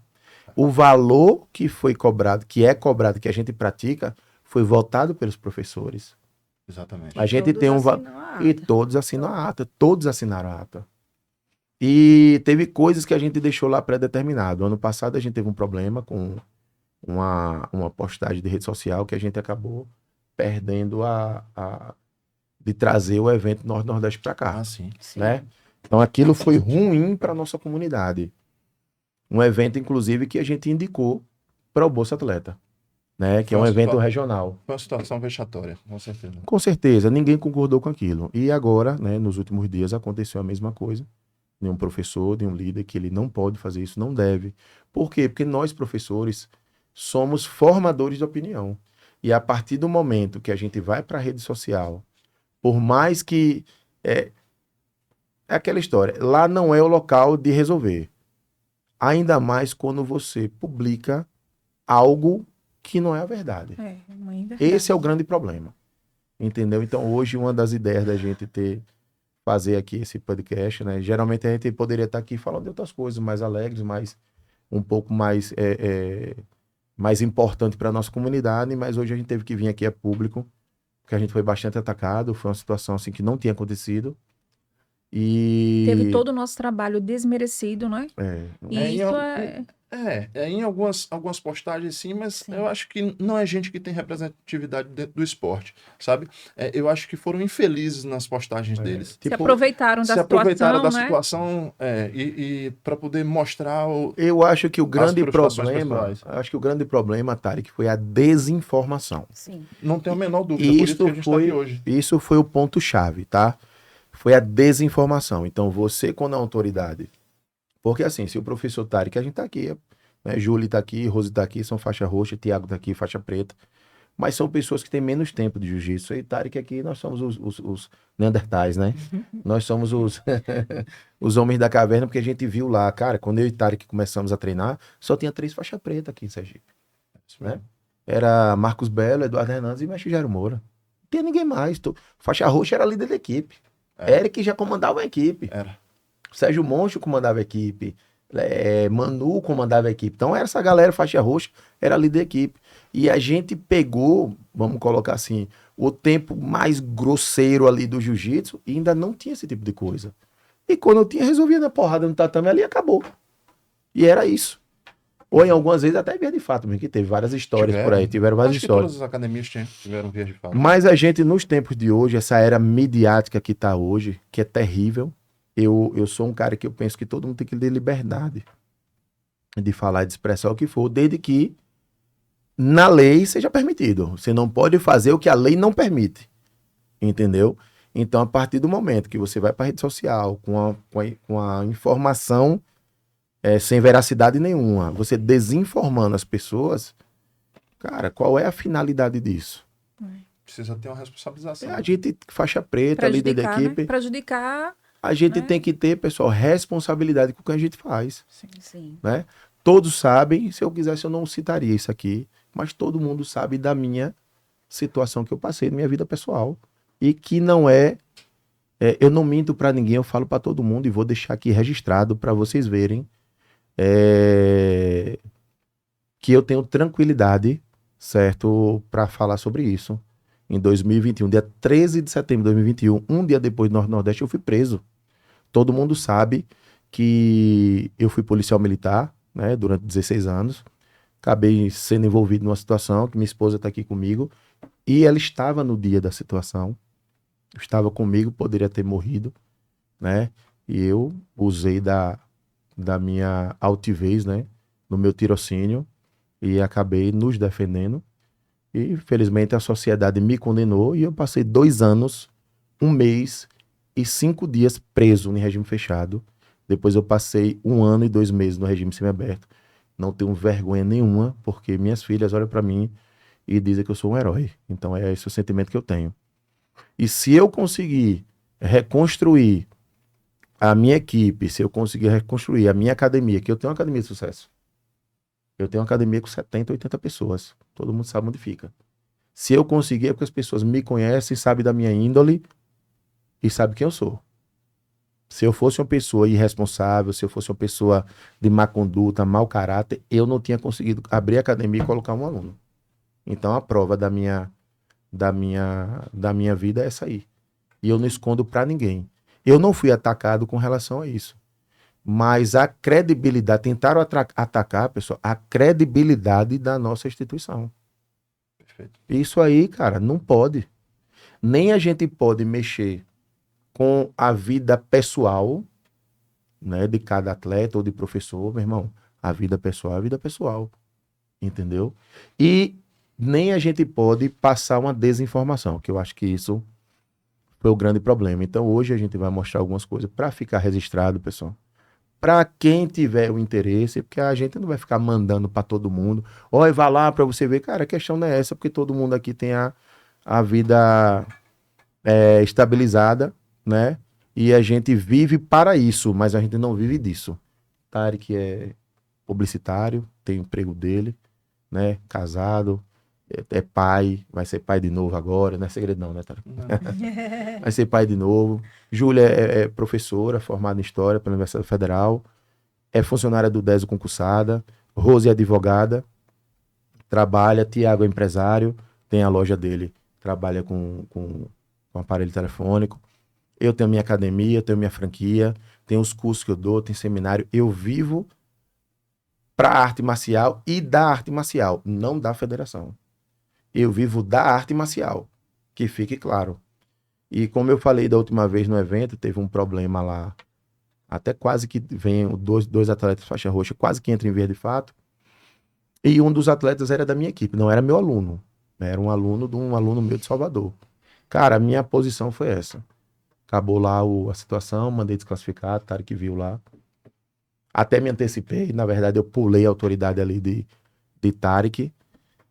[SPEAKER 4] O valor que foi cobrado, que é cobrado, que a gente pratica, foi votado pelos professores.
[SPEAKER 1] Exatamente.
[SPEAKER 4] A gente
[SPEAKER 2] Todos
[SPEAKER 4] tem um valor. E todos assinam a ata. Todos assinaram a ata. E teve coisas que a gente deixou lá pré-determinado. Ano passado a gente teve um problema com uma postagem de rede social que a gente acabou perdendo de trazer o evento Norte-Nordeste para cá.
[SPEAKER 1] Ah, sim.
[SPEAKER 4] Né? Então aquilo foi ruim para nossa comunidade. Um evento, inclusive, que a gente indicou para o Bolsa Atleta, né? Que é um evento regional.
[SPEAKER 1] Foi uma situação vexatória, com certeza.
[SPEAKER 4] Com certeza, ninguém concordou com aquilo. E agora, né, nos últimos dias, aconteceu a mesma coisa. Nenhum professor, nenhum líder, que ele não pode fazer isso, não deve. Por quê? Porque nós, professores, somos formadores de opinião. E a partir do momento que a gente vai para a rede social, por mais que... É aquela história, lá não é o local de resolver. Ainda mais quando você publica algo que não é a verdade.
[SPEAKER 2] Não é verdade.
[SPEAKER 4] Esse é o grande problema. Entendeu? Então, hoje, uma das ideias da gente fazer aqui esse podcast, né? Geralmente a gente poderia estar aqui falando de outras coisas mais alegres, um pouco mais importante para a nossa comunidade, mas hoje a gente teve que vir aqui a público, porque a gente foi bastante atacado, foi uma situação assim que não tinha acontecido. E
[SPEAKER 2] teve todo o nosso trabalho desmerecido, né?
[SPEAKER 1] Em algumas postagens sim, mas eu acho que não é gente que tem representatividade dentro do esporte, sabe? Eu acho que foram infelizes nas postagens deles.
[SPEAKER 2] Se aproveitaram da
[SPEAKER 1] situação e para poder mostrar
[SPEAKER 4] eu acho que o grande problema, Tarek, foi a desinformação.
[SPEAKER 2] Sim.
[SPEAKER 1] Não tenho a menor dúvida, por isso que a gente está aqui hoje.
[SPEAKER 4] Isso foi o ponto-chave, tá? foi a desinformação. Então, você, quando é autoridade, porque assim, se o professor Tarek, a gente tá aqui, né? Júlio tá aqui, Rose tá aqui, são faixa roxa, Tiago tá aqui, faixa preta, mas são pessoas que têm menos tempo de jiu-jitsu. E Tarek aqui, nós somos os Neandertais, né? Nós somos os homens da caverna, porque a gente viu lá, cara, quando eu e Tarek começamos a treinar, só tinha 3 faixas preta aqui em Sergipe, né? Era Marcos Belo, Eduardo Hernandes e Mestre Jairo Moura. Não tinha ninguém mais. Faixa roxa era líder da equipe. Eric já comandava a equipe.
[SPEAKER 1] Era.
[SPEAKER 4] Sérgio Moncho comandava a equipe. Manu comandava a equipe. Então, essa galera, faixa roxa, era líder da equipe. E a gente pegou, vamos colocar assim, o tempo mais grosseiro ali do jiu-jitsu e ainda não tinha esse tipo de coisa. E quando eu tinha, resolvia na porrada no tatame ali, acabou. E era isso. Ou em algumas vezes até via de fato, mesmo, que teve várias histórias por aí, tiveram várias
[SPEAKER 1] Acho que
[SPEAKER 4] histórias.
[SPEAKER 1] todas as academias tiveram vias de fato.
[SPEAKER 4] Mas a gente, nos tempos de hoje, essa era midiática que tá hoje, que é terrível, eu sou um cara que eu penso que todo mundo tem que ter liberdade de falar, de expressar o que for, desde que na lei seja permitido. Você não pode fazer o que a lei não permite, entendeu? Então, a partir do momento que você vai para a rede social com a informação sem veracidade nenhuma, você desinformando as pessoas, cara, qual é a finalidade disso?
[SPEAKER 1] Precisa ter uma responsabilização.
[SPEAKER 4] A gente, faixa preta, líder da equipe,
[SPEAKER 2] né? Prejudicar.
[SPEAKER 4] a gente
[SPEAKER 2] né?
[SPEAKER 4] tem que ter, pessoal, responsabilidade com o que a gente faz,
[SPEAKER 2] Sim.
[SPEAKER 4] né? Todos sabem, se eu quisesse eu não citaria isso aqui, mas todo mundo sabe da minha situação que eu passei na minha vida pessoal e que não eu não minto pra ninguém, eu falo pra todo mundo e vou deixar aqui registrado pra vocês verem que eu tenho tranquilidade, certo, pra falar sobre isso. Em 2021, dia 13 de setembro de 2021, um dia depois do Norte-Nordeste, eu fui preso. Todo mundo sabe que eu fui policial militar, né, durante 16 anos. Acabei sendo envolvido numa situação que minha esposa está aqui comigo e ela estava no dia da situação. Estava comigo, poderia ter morrido, né? E eu usei da minha altivez, né, no meu tirocínio e acabei nos defendendo. E, felizmente, a sociedade me condenou e eu passei 2 anos, 1 mês e 5 dias preso em regime fechado. Depois eu passei 1 ano e 2 meses no regime semiaberto. Não tenho vergonha nenhuma, porque minhas filhas olham para mim e dizem que eu sou um herói. Então é esse o sentimento que eu tenho. E se eu conseguir reconstruir a minha equipe, se eu conseguir reconstruir a minha academia, que eu tenho uma academia de sucesso. Eu tenho uma academia com 70, 80 pessoas. Todo mundo sabe onde fica. Se eu conseguir, é porque as pessoas me conhecem, sabem da minha índole e sabem quem eu sou. Se eu fosse uma pessoa irresponsável, se eu fosse uma pessoa de má conduta, mau caráter, eu não tinha conseguido abrir a academia e colocar um aluno. Então a prova da minha vida é essa aí. E eu não escondo pra ninguém. Eu não fui atacado com relação a isso. Mas a credibilidade, tentaram atacar, pessoal, a credibilidade da nossa instituição.
[SPEAKER 1] Perfeito.
[SPEAKER 4] Isso aí, cara, não pode. Nem a gente pode mexer com a vida pessoal, né, de cada atleta ou de professor, meu irmão. A vida pessoal é a vida pessoal. Entendeu? E nem a gente pode passar uma desinformação, que eu acho que isso foi o grande problema. Então hoje a gente vai mostrar algumas coisas para ficar registrado, pessoal. Para quem tiver o interesse, porque a gente não vai ficar mandando para todo mundo. Olha, vá lá para você ver. Cara, a questão não é essa, porque todo mundo aqui tem a vida estabilizada, né? E a gente vive para isso, mas a gente não vive disso. Tarek é publicitário, tem o emprego dele, né? Casado, é pai, vai ser pai de novo agora, não é segredo não, né, Tarek? Vai ser pai de novo. Júlia é professora, formada em História pela Universidade Federal, é funcionária do DESO concursada, Rose é advogada, trabalha, Tiago é empresário, tem a loja dele, trabalha com aparelho telefônico. Eu tenho minha academia, tenho minha franquia, tenho os cursos que eu dou, tem seminário. Eu vivo para a arte marcial e da arte marcial, não da federação. Eu vivo da arte marcial, que fique claro. E como eu falei da última vez no evento, teve um problema lá, até quase que vem dois atletas faixa roxa, quase que entram em vias de fato. E um dos atletas era da minha equipe, não era meu aluno. Era um aluno de um aluno meu de Salvador. Cara, a minha posição foi essa. Acabou lá a situação, mandei desclassificar, Tarek viu lá. Até me antecipei, na verdade eu pulei a autoridade ali de Tarek,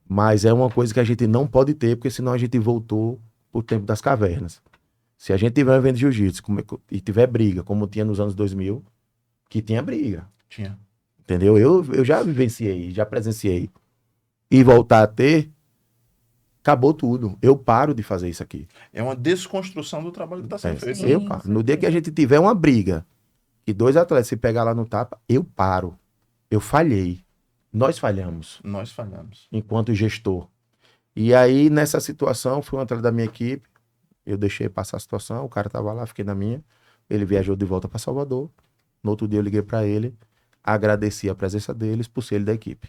[SPEAKER 4] mas é uma coisa que a gente não pode ter, porque senão a gente voltou pro tempo das cavernas. Se a gente tiver um evento de jiu-jitsu e tiver briga, como tinha nos anos 2000, que tinha briga,
[SPEAKER 1] Tinha.
[SPEAKER 4] entendeu? Eu já vivenciei, já presenciei. E voltar a ter, acabou tudo. Eu paro de fazer isso aqui.
[SPEAKER 1] É uma desconstrução do trabalho que está sendo feito.
[SPEAKER 2] Sim.
[SPEAKER 4] Eu paro. No dia que a gente tiver uma briga e 2 atletas se pegar lá no tapa, eu paro. Eu falhei. Nós falhamos,
[SPEAKER 1] Nós falhamos.
[SPEAKER 4] enquanto gestor. E aí, nessa situação, fui um atleta da minha equipe, eu deixei passar a situação, o cara tava lá, fiquei na minha, ele viajou de volta para Salvador, no outro dia eu liguei para ele, agradeci a presença dele, expulsei ele da equipe.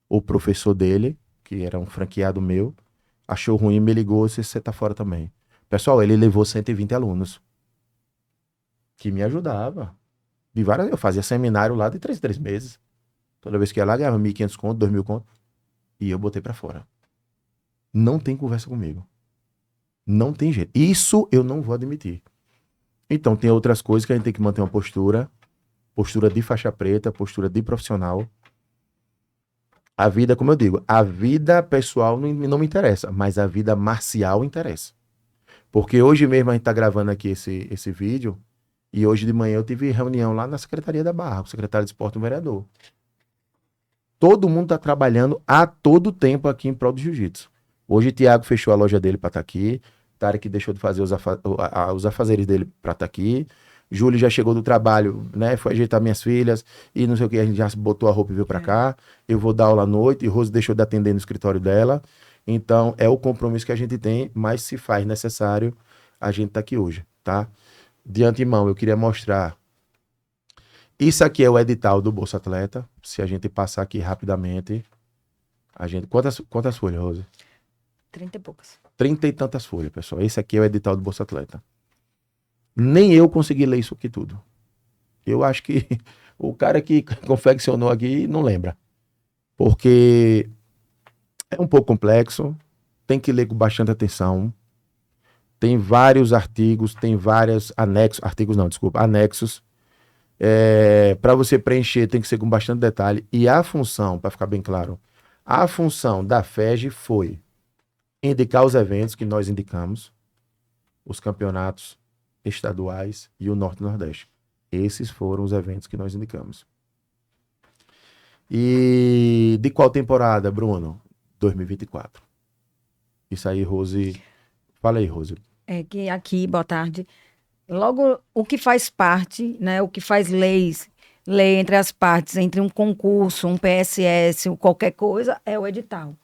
[SPEAKER 4] O professor dele, que era um franqueado meu, achou ruim, me ligou, disse, você tá fora também. Pessoal, ele levou 120 alunos, que me ajudava. Eu fazia seminário lá de 3 em 3 meses. Toda vez que ia lá, ganhava 1.500 conto, 2.000 conto. E eu botei pra fora. Não tem conversa comigo. Não tem jeito. Isso eu não vou admitir. Então, tem outras coisas que a gente tem que manter uma postura de faixa preta, postura de profissional. A vida, como eu digo, a vida pessoal não me interessa, mas a vida marcial interessa. Porque hoje mesmo a gente tá gravando aqui esse vídeo, e hoje de manhã eu tive reunião lá na Secretaria da Barra, com o secretário de Esporte e o vereador. Todo mundo tá trabalhando a todo tempo aqui em prol do jiu-jitsu. Hoje o Thiago fechou a loja dele para estar aqui, Tarek deixou de fazer os afazeres dele para estar aqui, Júlio já chegou do trabalho, né, foi ajeitar minhas filhas e não sei o que, a gente já botou a roupa e veio para cá, eu vou dar aula à noite, e Rose deixou de atender no escritório dela, então é o compromisso que a gente tem, mas se faz necessário, a gente tá aqui hoje, tá? De antemão, eu queria mostrar, isso aqui é o edital do Bolsa Atleta, se a gente passar aqui rapidamente, quantas folhas, Rose?
[SPEAKER 2] 30 e poucas.
[SPEAKER 4] 30 e tantas folhas, pessoal. Esse aqui é o edital do Bolsa Atleta. Nem eu consegui ler isso aqui tudo. Eu acho que o cara que confeccionou aqui não lembra. Porque é um pouco complexo, tem que ler com bastante atenção. Tem vários artigos, tem vários anexos. Para você preencher tem que ser com bastante detalhe. E a função, para ficar bem claro, a função da FEG foi indicar os eventos que nós indicamos, os campeonatos estaduais e o Norte e Nordeste. Esses foram os eventos que nós indicamos. E de qual temporada, Bruno? 2024. Isso aí, Rose. Fala aí, Rose.
[SPEAKER 5] É que aqui, boa tarde, logo o que faz parte, né, o que faz lei entre as partes, entre um concurso, um PSS, ou qualquer coisa, é o edital.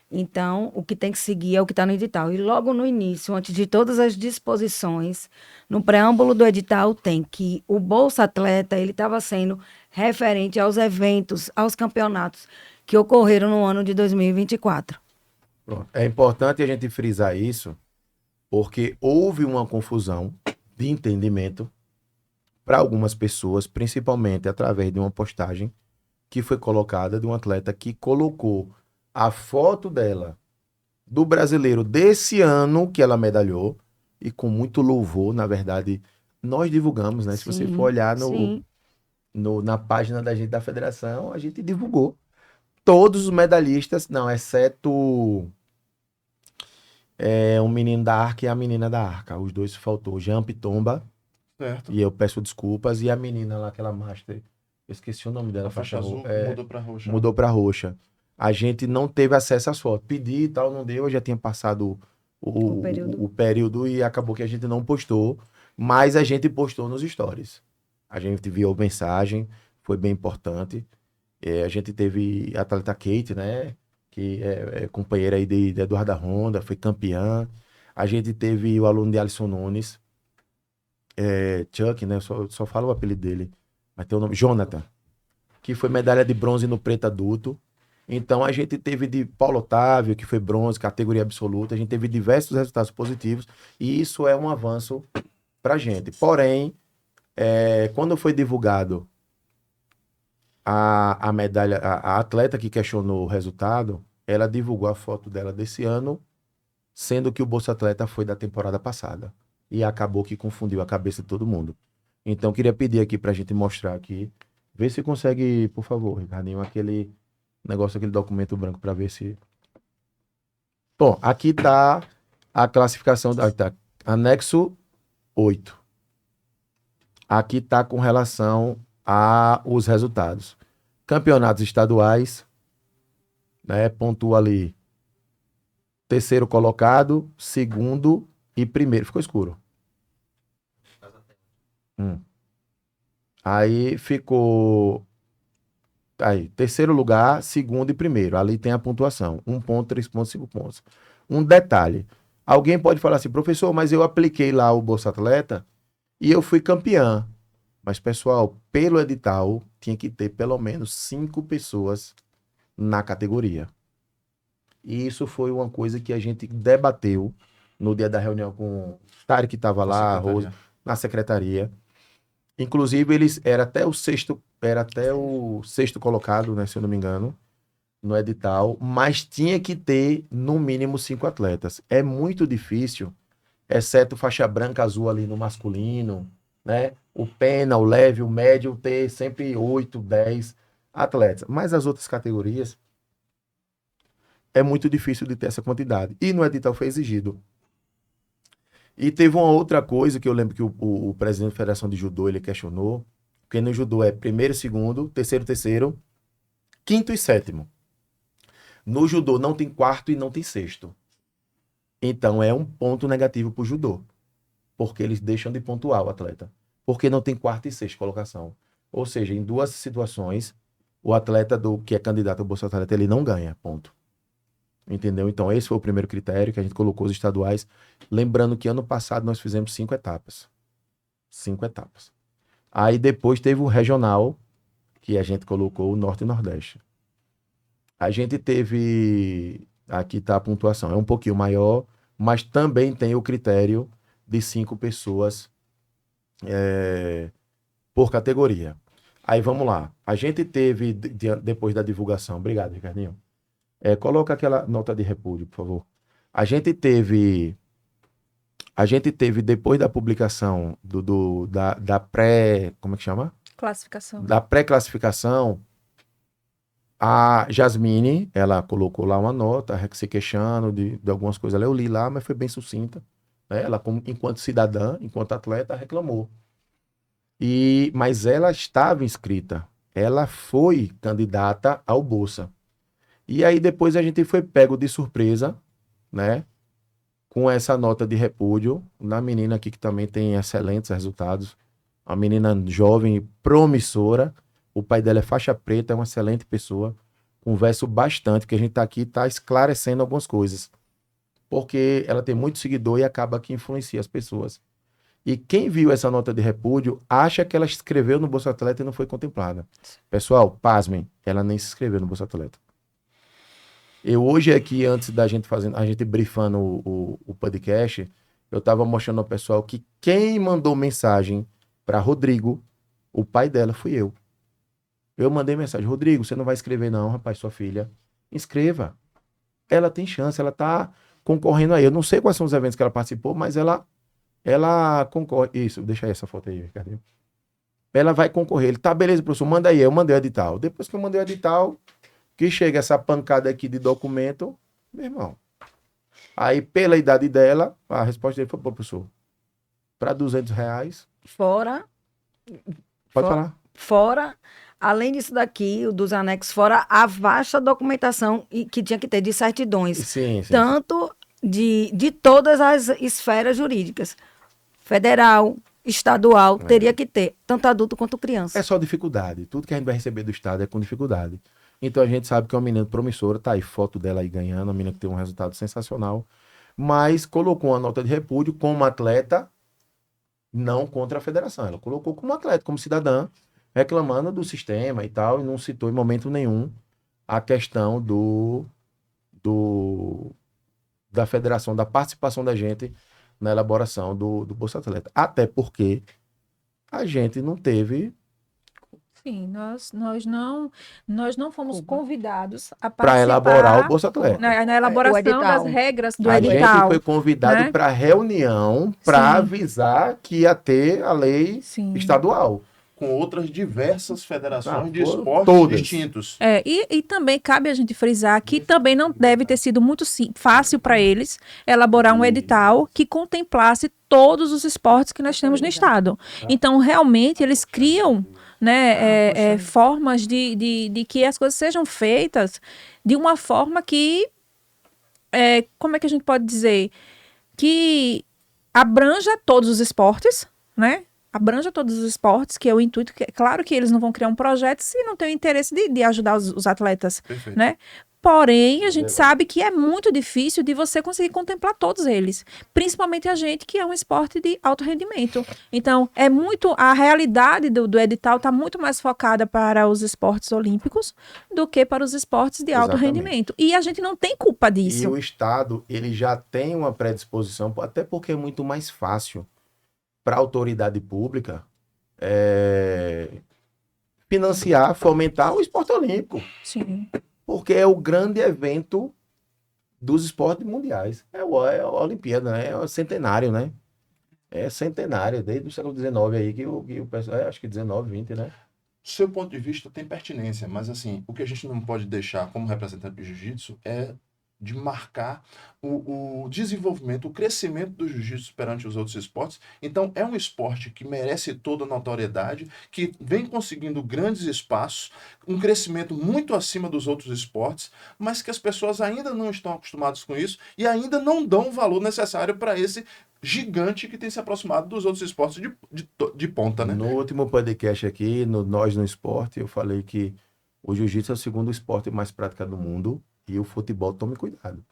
[SPEAKER 5] Então, o que tem que seguir é o que está no edital. E logo no início, antes de todas as disposições, no preâmbulo do edital tem que o Bolsa Atleta, ele estava sendo referente aos eventos, aos campeonatos que ocorreram no ano de 2024.
[SPEAKER 4] Pronto. É importante a gente frisar isso, porque houve uma confusão de entendimento para algumas pessoas, principalmente através de uma postagem que foi colocada de um atleta que colocou a foto dela, do brasileiro desse ano que ela medalhou, e com muito louvor, na verdade, nós divulgamos, né? Se você for olhar na página da gente da federação, a gente divulgou. Todos os medalhistas, não, exceto um menino da Arca e a menina da Arca. Os dois faltou, Jean Pitomba,
[SPEAKER 1] Certo.
[SPEAKER 4] e eu peço desculpas, e a menina lá, aquela master, eu esqueci o nome dela.
[SPEAKER 1] A faixa azul mudou para roxa.
[SPEAKER 4] Mudou para roxa. A gente não teve acesso às fotos. Pedi e tal, não deu. Eu já tinha passado o período e acabou que a gente não postou. Mas a gente postou nos stories. A gente viu a mensagem, foi bem importante. A gente teve a atleta Kate, né? Que é companheira aí de Eduarda Ronda, foi campeã. A gente teve o aluno de Alisson Nunes, Chuck, né? Só falo o apelido dele. Mas tem o nome, Jonathan, que foi medalha de bronze no preto adulto. Então, a gente teve de Paulo Otávio, que foi bronze, categoria absoluta. A gente teve diversos resultados positivos. E isso é um avanço pra gente. Porém, quando foi divulgado a medalha, a atleta que questionou o resultado, ela divulgou a foto dela desse ano, sendo que o Bolsa Atleta foi da temporada passada. e acabou que confundiu a cabeça de todo mundo. Então, queria pedir aqui pra gente mostrar aqui. Vê se consegue, por favor, Ricardinho, aquele negócio, aquele documento branco para ver se... Bom, aqui tá a classificação, tá, anexo 8. Aqui tá com relação aos resultados. Campeonatos estaduais, né, pontua ali terceiro colocado, segundo e primeiro. Ficou escuro. Aí ficou aí, terceiro lugar, segundo e primeiro. Ali tem a pontuação. 1 ponto, 3 pontos, 5 pontos. Um detalhe. Alguém pode falar assim, professor, mas eu apliquei lá o Bolsa Atleta e eu fui campeã. Mas, pessoal, pelo edital, tinha que ter pelo menos 5 pessoas na categoria. E isso foi uma coisa que a gente debateu no dia da reunião com o Tarek, que estava lá, a Rose, na secretaria. Inclusive, eles era até o sexto colocado, né, se eu não me engano, no edital, mas tinha que ter no mínimo 5 atletas. É muito difícil, exceto faixa branca, azul ali no masculino, né? O pena, o leve, o médio, ter sempre 8, 10 atletas. Mas as outras categorias é muito difícil de ter essa quantidade. E no edital foi exigido. E teve uma outra coisa que eu lembro que o presidente da Federação de Judô, ele questionou, porque no judô é primeiro, segundo, terceiro, quinto e sétimo. No judô não tem quarto e não tem sexto. Então é um ponto negativo para o judô, porque eles deixam de pontuar o atleta, porque não tem quarta e sexta colocação. Ou seja, em duas situações, o atleta que é candidato ao Bolsa Atleta, ele não ganha, ponto. Entendeu? Então, esse foi o primeiro critério que a gente colocou os estaduais. Lembrando que ano passado nós fizemos 5 etapas. 5 etapas. Aí depois teve o regional, que a gente colocou o Norte e Nordeste. A gente teve... Aqui está a pontuação. É um pouquinho maior, mas também tem o critério de 5 pessoas por categoria. Aí vamos lá. A gente teve, depois da divulgação... Obrigado, Ricardinho. Coloca aquela nota de repúdio, por favor. A gente teve, depois da publicação da pré... Como é que chama?
[SPEAKER 2] Classificação.
[SPEAKER 4] Da pré-classificação, a Jasmine, ela colocou lá uma nota, se queixando de algumas coisas. Eu li lá, mas foi bem sucinta. Né? Ela, enquanto cidadã, enquanto atleta, reclamou. Mas ela estava inscrita. Ela foi candidata ao Bolsa. E aí depois a gente foi pego de surpresa, né? Com essa nota de repúdio na menina aqui que também tem excelentes resultados. Uma menina jovem, promissora. O pai dela é faixa preta, é uma excelente pessoa. Converso bastante, porque a gente tá aqui, tá esclarecendo algumas coisas. Porque ela tem muito seguidor e acaba que influencia as pessoas. E quem viu essa nota de repúdio acha que ela se inscreveu no Bolsa Atleta e não foi contemplada. Pessoal, pasmem, ela nem se inscreveu no Bolsa Atleta. Eu hoje aqui, antes da gente a gente briefando o podcast, eu tava mostrando ao pessoal que quem mandou mensagem para Rodrigo, o pai dela, fui eu. Eu mandei mensagem, Rodrigo, você não vai escrever não, rapaz, sua filha. Inscreva. Ela tem chance, ela tá concorrendo aí. Eu não sei quais são os eventos que ela participou, mas ela concorre. Isso, deixa aí essa foto aí, Ricardinho. Ela vai concorrer. Ele, tá, beleza, professor, manda aí. Eu mandei o edital. Depois que eu mandei o edital, que chega essa pancada aqui de documento, meu irmão. Aí, pela idade dela, a resposta dele foi, pô, professor, para R$200.
[SPEAKER 5] Fora.
[SPEAKER 4] Pode falar.
[SPEAKER 5] Fora, além disso daqui, dos anexos, fora a vasta documentação que tinha que ter de certidões.
[SPEAKER 4] Sim.
[SPEAKER 5] Tanto de todas as esferas jurídicas. Federal, estadual, teria que ter, tanto adulto quanto criança.
[SPEAKER 4] É só dificuldade. Tudo que a gente vai receber do Estado é com dificuldade. Então a gente sabe que é uma menina promissora, tá aí foto dela aí ganhando, uma menina que tem um resultado sensacional, mas colocou uma nota de repúdio como atleta, não contra a federação. Ela colocou como atleta, como cidadã, reclamando do sistema e tal, e não citou em momento nenhum a questão da federação, da participação da gente na elaboração do Bolsa Atleta. Até porque a gente não teve
[SPEAKER 2] Sim, nós não fomos convidados a
[SPEAKER 4] Para elaborar o
[SPEAKER 2] participar
[SPEAKER 4] Bolsa Atleta.
[SPEAKER 2] na elaboração
[SPEAKER 5] O edital.
[SPEAKER 2] das regras do
[SPEAKER 4] A
[SPEAKER 2] edital.
[SPEAKER 4] gente foi convidado
[SPEAKER 2] né?
[SPEAKER 4] para reunião para
[SPEAKER 2] Sim.
[SPEAKER 4] avisar que ia ter a lei
[SPEAKER 2] Sim.
[SPEAKER 4] estadual.
[SPEAKER 1] Com outras diversas federações de
[SPEAKER 4] foram
[SPEAKER 1] esportes
[SPEAKER 4] todas.
[SPEAKER 1] distintos.
[SPEAKER 2] E também cabe a gente frisar que também não deve ter sido muito fácil para eles elaborar um edital que contemplasse todos os esportes que nós temos no estado. Então, realmente, eles criam, né, formas de que as coisas sejam feitas de uma forma que, como é que a gente pode dizer, que abranja todos os esportes, né? Abranja todos os esportes, que é o intuito. Claro que eles não vão criar um projeto se não tem o interesse de ajudar os atletas,
[SPEAKER 1] Perfeito.
[SPEAKER 2] né? Porém, a gente sabe que é muito difícil de você conseguir contemplar todos eles. Principalmente a gente, que é um esporte de alto rendimento. Então, a realidade do edital está muito mais focada para os esportes olímpicos do que para os esportes de alto
[SPEAKER 4] Exatamente.
[SPEAKER 2] rendimento. E a gente não tem culpa
[SPEAKER 4] E
[SPEAKER 2] disso.
[SPEAKER 4] o Estado, ele já tem uma predisposição, até porque é muito mais fácil para a autoridade pública financiar, fomentar o esporte olímpico.
[SPEAKER 2] Sim.
[SPEAKER 4] Porque é o grande evento dos esportes mundiais. É a Olimpíada, né? É o centenário, né? É centenário, desde o século XIX aí, que o pessoal, acho que 19, 20, né?
[SPEAKER 1] Seu ponto de vista tem pertinência, mas assim, o que a gente não pode deixar como representante do jiu-jitsu é de marcar o desenvolvimento, o crescimento do jiu-jitsu perante os outros esportes. Então, é um esporte que merece toda a notoriedade, que vem conseguindo grandes espaços, um crescimento muito acima dos outros esportes, mas que as pessoas ainda não estão acostumadas com isso e ainda não dão o valor necessário para esse gigante que tem se aproximado dos outros esportes de ponta, né?
[SPEAKER 4] No último podcast aqui, no Nós no Esporte, eu falei que o jiu-jitsu é o segundo esporte mais praticado do mundo e o futebol, tome cuidado.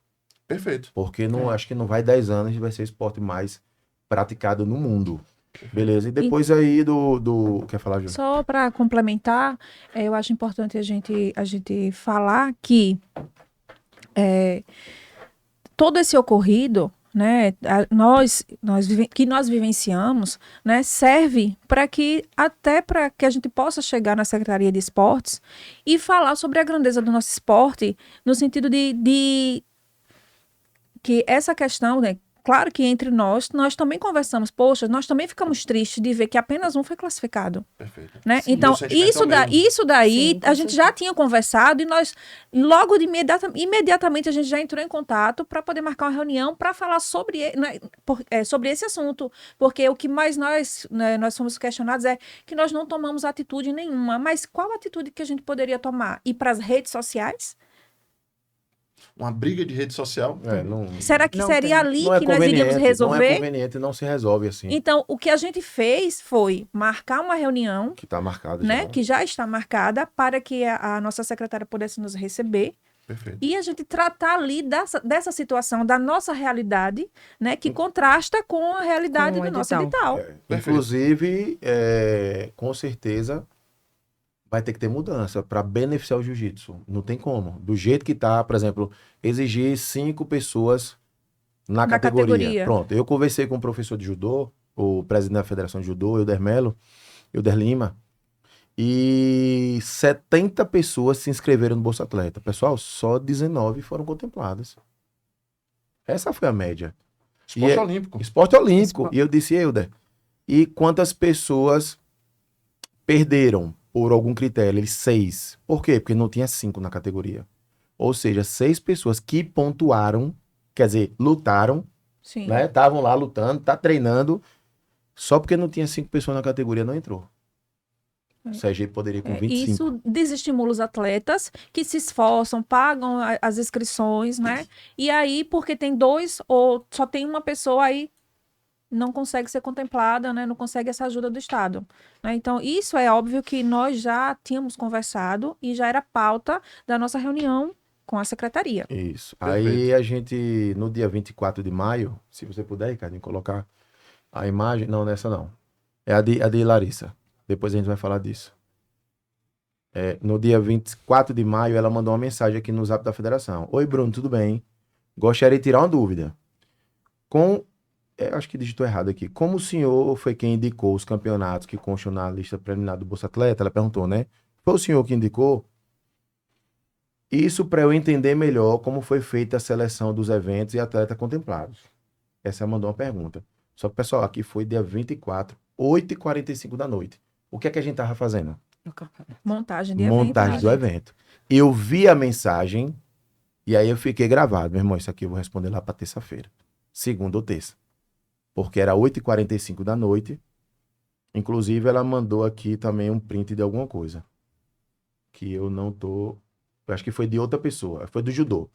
[SPEAKER 1] Perfeito.
[SPEAKER 4] Porque acho que não vai 10 anos e vai ser o esporte mais praticado no mundo. Beleza. E depois aí Quer falar, Ju?
[SPEAKER 2] Só para complementar, eu acho importante a gente falar que todo esse ocorrido, né, que nós vivenciamos, né, serve para que a gente possa chegar na Secretaria de Esportes e falar sobre a grandeza do nosso esporte, no sentido de que essa questão, né, claro que entre nós também conversamos, poxa, nós também ficamos tristes de ver que apenas um foi classificado.
[SPEAKER 1] Perfeito.
[SPEAKER 2] Né?
[SPEAKER 1] Sim,
[SPEAKER 2] Então,
[SPEAKER 1] meu sentimento é o mesmo.
[SPEAKER 2] isso daí,
[SPEAKER 5] Sim, com
[SPEAKER 2] a gente já tinha conversado e nós, logo imediatamente, a gente já entrou em contato para poder marcar uma reunião para falar sobre, sobre esse assunto. Porque o que mais nós fomos questionados é que nós não tomamos atitude nenhuma. Mas qual atitude que a gente poderia tomar? Ir para as redes sociais?
[SPEAKER 1] Uma briga de rede social.
[SPEAKER 2] Será que
[SPEAKER 5] Não
[SPEAKER 2] seria
[SPEAKER 5] tem.
[SPEAKER 2] ali
[SPEAKER 4] Não é
[SPEAKER 2] que nós iríamos
[SPEAKER 4] conveniente, não é
[SPEAKER 2] resolver?
[SPEAKER 4] conveniente, não se resolve assim.
[SPEAKER 2] Então, o que a gente fez foi marcar uma reunião,
[SPEAKER 4] Que está marcado
[SPEAKER 2] né,
[SPEAKER 4] já.
[SPEAKER 2] que já está marcada, para que a nossa secretária pudesse nos receber
[SPEAKER 1] Perfeito.
[SPEAKER 2] e a gente tratar ali dessa situação, da nossa realidade, né, que contrasta com a realidade
[SPEAKER 5] Com o
[SPEAKER 2] do nosso
[SPEAKER 5] edital.
[SPEAKER 2] edital.
[SPEAKER 4] Inclusive, com certeza, vai ter que ter mudança para beneficiar o jiu-jitsu. Não tem como. Do jeito que tá, por exemplo, exigir 5 pessoas na categoria. Pronto, eu conversei com o professor de judô, o presidente da Federação de Judô, Euder Lima, e 70 pessoas se inscreveram no Bolsa Atleta. Pessoal, só 19 foram contempladas. Essa foi a média.
[SPEAKER 1] Esporte olímpico.
[SPEAKER 4] Esporte olímpico. E eu disse, Euder, e quantas pessoas perderam por algum critério? Eles 6. Por quê? Porque não tinha 5 na categoria. Ou seja, 6 pessoas que pontuaram, quer dizer, lutaram,
[SPEAKER 2] Sim.
[SPEAKER 4] né? Estavam lá lutando, tá treinando, só porque não tinha 5 pessoas na categoria, não entrou. O Sergipe poderia ir com 25.
[SPEAKER 2] Isso desestimula os atletas que se esforçam, pagam as inscrições, né? E aí, porque tem 2 ou só tem uma pessoa aí, não consegue ser contemplada, né? Não consegue essa ajuda do Estado. Né? Então, isso é óbvio que nós já tínhamos conversado e já era pauta da nossa reunião com a secretaria.
[SPEAKER 4] Isso.
[SPEAKER 1] Perfeito.
[SPEAKER 4] Aí a gente, no dia 24 de maio, se você puder, Ricardinho, colocar a imagem. Não, nessa não. É a de Larissa. Depois a gente vai falar disso. No dia 24 de maio, ela mandou uma mensagem aqui no Zap da Federação. Oi, Bruno, tudo bem? Gostaria de tirar uma dúvida. Com Eu acho que digitou errado aqui. Como o senhor foi quem indicou os campeonatos que constam na lista preliminar do Bolsa Atleta? Ela perguntou, né? Foi o senhor que indicou? Isso para eu entender melhor como foi feita a seleção dos eventos e atletas contemplados. Essa ela mandou uma pergunta. Só que, pessoal, aqui foi dia 24, 8h45 da noite. O que é que a gente tava fazendo?
[SPEAKER 2] Montagem de evento.
[SPEAKER 4] Montagem do evento. Eu vi a mensagem e aí eu fiquei gravado. Meu irmão, isso aqui eu vou responder lá para terça-feira. Segunda ou terça. Porque era 8h45 da noite. Inclusive, ela mandou aqui também um print de alguma coisa. Que eu não tô... Eu acho que foi de outra pessoa. Foi do judô.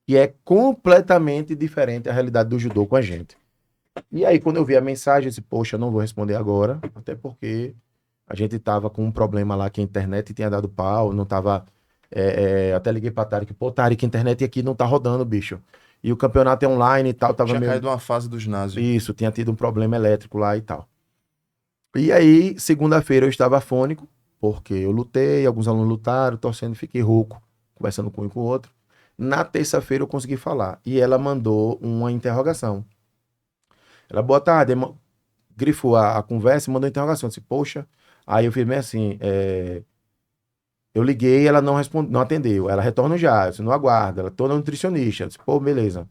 [SPEAKER 4] E é completamente diferente a realidade do judô com a gente. E aí, quando eu vi a mensagem, eu disse, poxa, eu não vou responder agora. Até porque a gente tava com um problema lá que a internet tinha dado pau. Não tava... até liguei pra Tarek. Pô, Tarek, a internet aqui não tá rodando, bicho. E o campeonato é online e tal. Tava
[SPEAKER 1] Tinha
[SPEAKER 4] meio...
[SPEAKER 1] caído uma fase do ginásio.
[SPEAKER 4] Isso, tinha tido um problema elétrico lá e tal. E aí, segunda-feira eu estava afônico, porque eu lutei, alguns alunos lutaram, torcendo, fiquei rouco, conversando com um e com o outro. Na terça-feira eu consegui falar. E ela mandou uma interrogação. Ela, boa tarde, grifou a conversa e mandou uma interrogação. Eu disse, poxa. Aí eu fiz meio assim, eu liguei, ela não respondeu, não atendeu. Ela retorna já, eu disse, não aguarda. Ela é toda nutricionista. Eu disse, pô, beleza.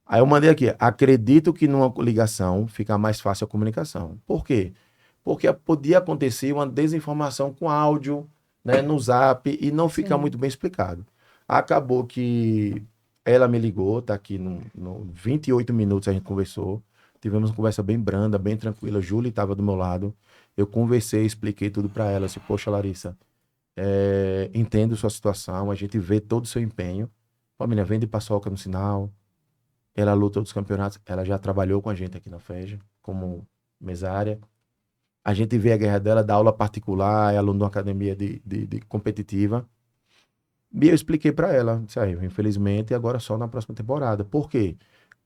[SPEAKER 4] Aí eu mandei aqui, acredito que numa ligação fica mais fácil a comunicação. Por quê? Porque podia acontecer uma desinformação com áudio, né, no Zap e não fica muito bem explicado. Acabou que ela me ligou, tá aqui no 28 minutos a gente conversou. Tivemos uma conversa bem branda, bem tranquila. Júlia estava do meu lado. Eu conversei, expliquei tudo para ela. Assim, poxa, Larissa, entendo sua situação, a gente vê todo o seu empenho. Família, vende paçoca no sinal. Ela luta outros campeonatos. Ela já trabalhou com a gente aqui na FEJ, como mesária. A gente vê a guerra dela, dá aula particular, é aluno de uma academia de competitiva. E eu expliquei para ela, disse, infelizmente, agora só na próxima temporada. Por quê?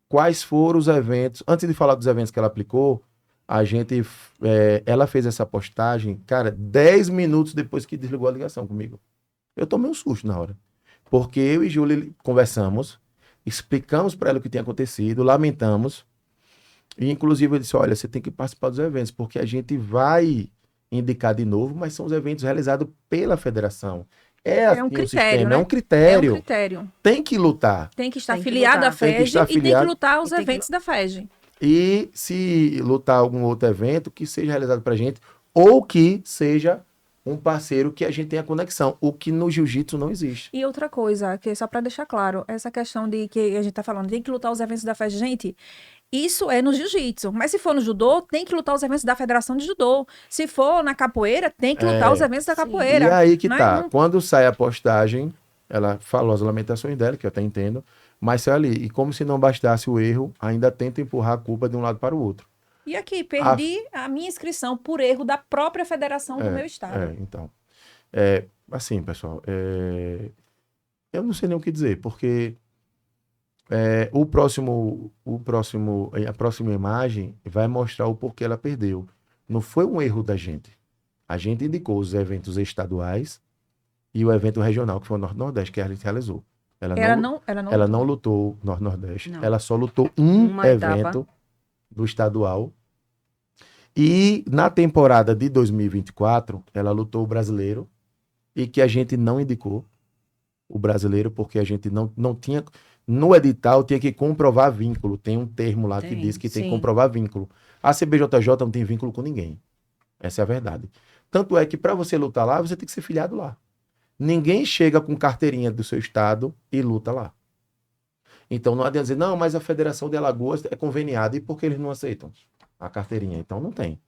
[SPEAKER 4] Quais foram os eventos? Antes de falar dos eventos que ela aplicou, ela fez essa postagem, cara, 10 minutos depois que desligou a ligação comigo. Eu tomei um susto na hora. Porque eu e Júlia conversamos, explicamos para ela o que tinha acontecido, lamentamos. E, inclusive, eu disse, olha, você tem que participar dos eventos, porque a gente vai indicar de novo, mas são os eventos realizados pela federação.
[SPEAKER 2] É um critério, né?
[SPEAKER 4] É um critério.
[SPEAKER 2] É um critério.
[SPEAKER 4] Tem que lutar.
[SPEAKER 2] Tem que estar
[SPEAKER 5] Tem que
[SPEAKER 2] afiliado
[SPEAKER 5] lutar.
[SPEAKER 2] à FEG e tem que lutar os
[SPEAKER 5] E tem que
[SPEAKER 2] eventos da FEG.
[SPEAKER 4] E se lutar algum outro evento, que seja realizado pra gente, ou que seja um parceiro que a gente tenha conexão, o que no jiu-jitsu não existe.
[SPEAKER 2] E outra coisa, que só para deixar claro, essa questão de que a gente tá falando, tem que lutar os eventos da FEG, gente, isso é no jiu-jitsu, mas se for no judô, tem que lutar os eventos da Federação de Judô. Se for na capoeira, tem que lutar os eventos da capoeira.
[SPEAKER 4] E aí que
[SPEAKER 2] Não é?
[SPEAKER 4] tá,
[SPEAKER 2] Não-
[SPEAKER 4] quando sai a postagem, ela falou as lamentações dela, que eu até entendo, mas saiu ali, e como se não bastasse o erro, ainda tenta empurrar a culpa de um lado para o outro.
[SPEAKER 2] E aqui, perdi a minha inscrição por erro da própria federação do meu estado.
[SPEAKER 4] Então. Assim, pessoal, eu não sei nem o que dizer, porque a próxima imagem vai mostrar o porquê ela perdeu. Não foi um erro da gente. A gente indicou os eventos estaduais e o evento regional, que foi o Norte-Nordeste, que a gente realizou. Ela não lutou Norte-Nordeste,
[SPEAKER 5] Não.
[SPEAKER 4] ela só lutou um
[SPEAKER 5] Uma
[SPEAKER 4] evento
[SPEAKER 5] etapa.
[SPEAKER 4] do estadual. E na temporada de 2024, ela lutou o brasileiro e que a gente não indicou o brasileiro porque a gente não tinha... No edital tinha que comprovar vínculo. Tem um termo lá que
[SPEAKER 5] Tem,
[SPEAKER 4] diz que tem que
[SPEAKER 5] sim.
[SPEAKER 4] comprovar vínculo. A CBJJ não tem vínculo com ninguém. Essa é a verdade. Tanto é que para você lutar lá, você tem que ser filiado lá. Ninguém chega com carteirinha do seu estado e luta lá. Então não adianta dizer, não, mas a Federação de Alagoas é conveniada. E por que eles não aceitam a carteirinha? Então não tem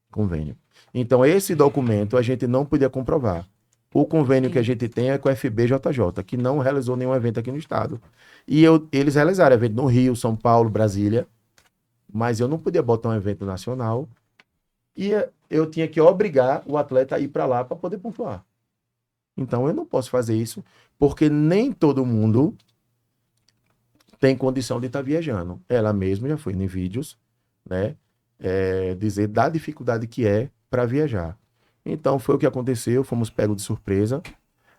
[SPEAKER 4] convênio. Então esse documento a gente não podia comprovar. O convênio que a gente tem é com a FBJJ, que não realizou nenhum evento aqui no estado. E eles realizaram evento no Rio, São Paulo, Brasília, mas eu não podia botar um evento nacional e eu tinha que obrigar o atleta a ir para lá para poder pontuar. Então eu não posso fazer isso, porque nem todo mundo tem condição de estar viajando. Ela mesma já foi em vídeos, né, dizer da dificuldade que é para viajar. Então foi o que aconteceu, fomos pegos de surpresa.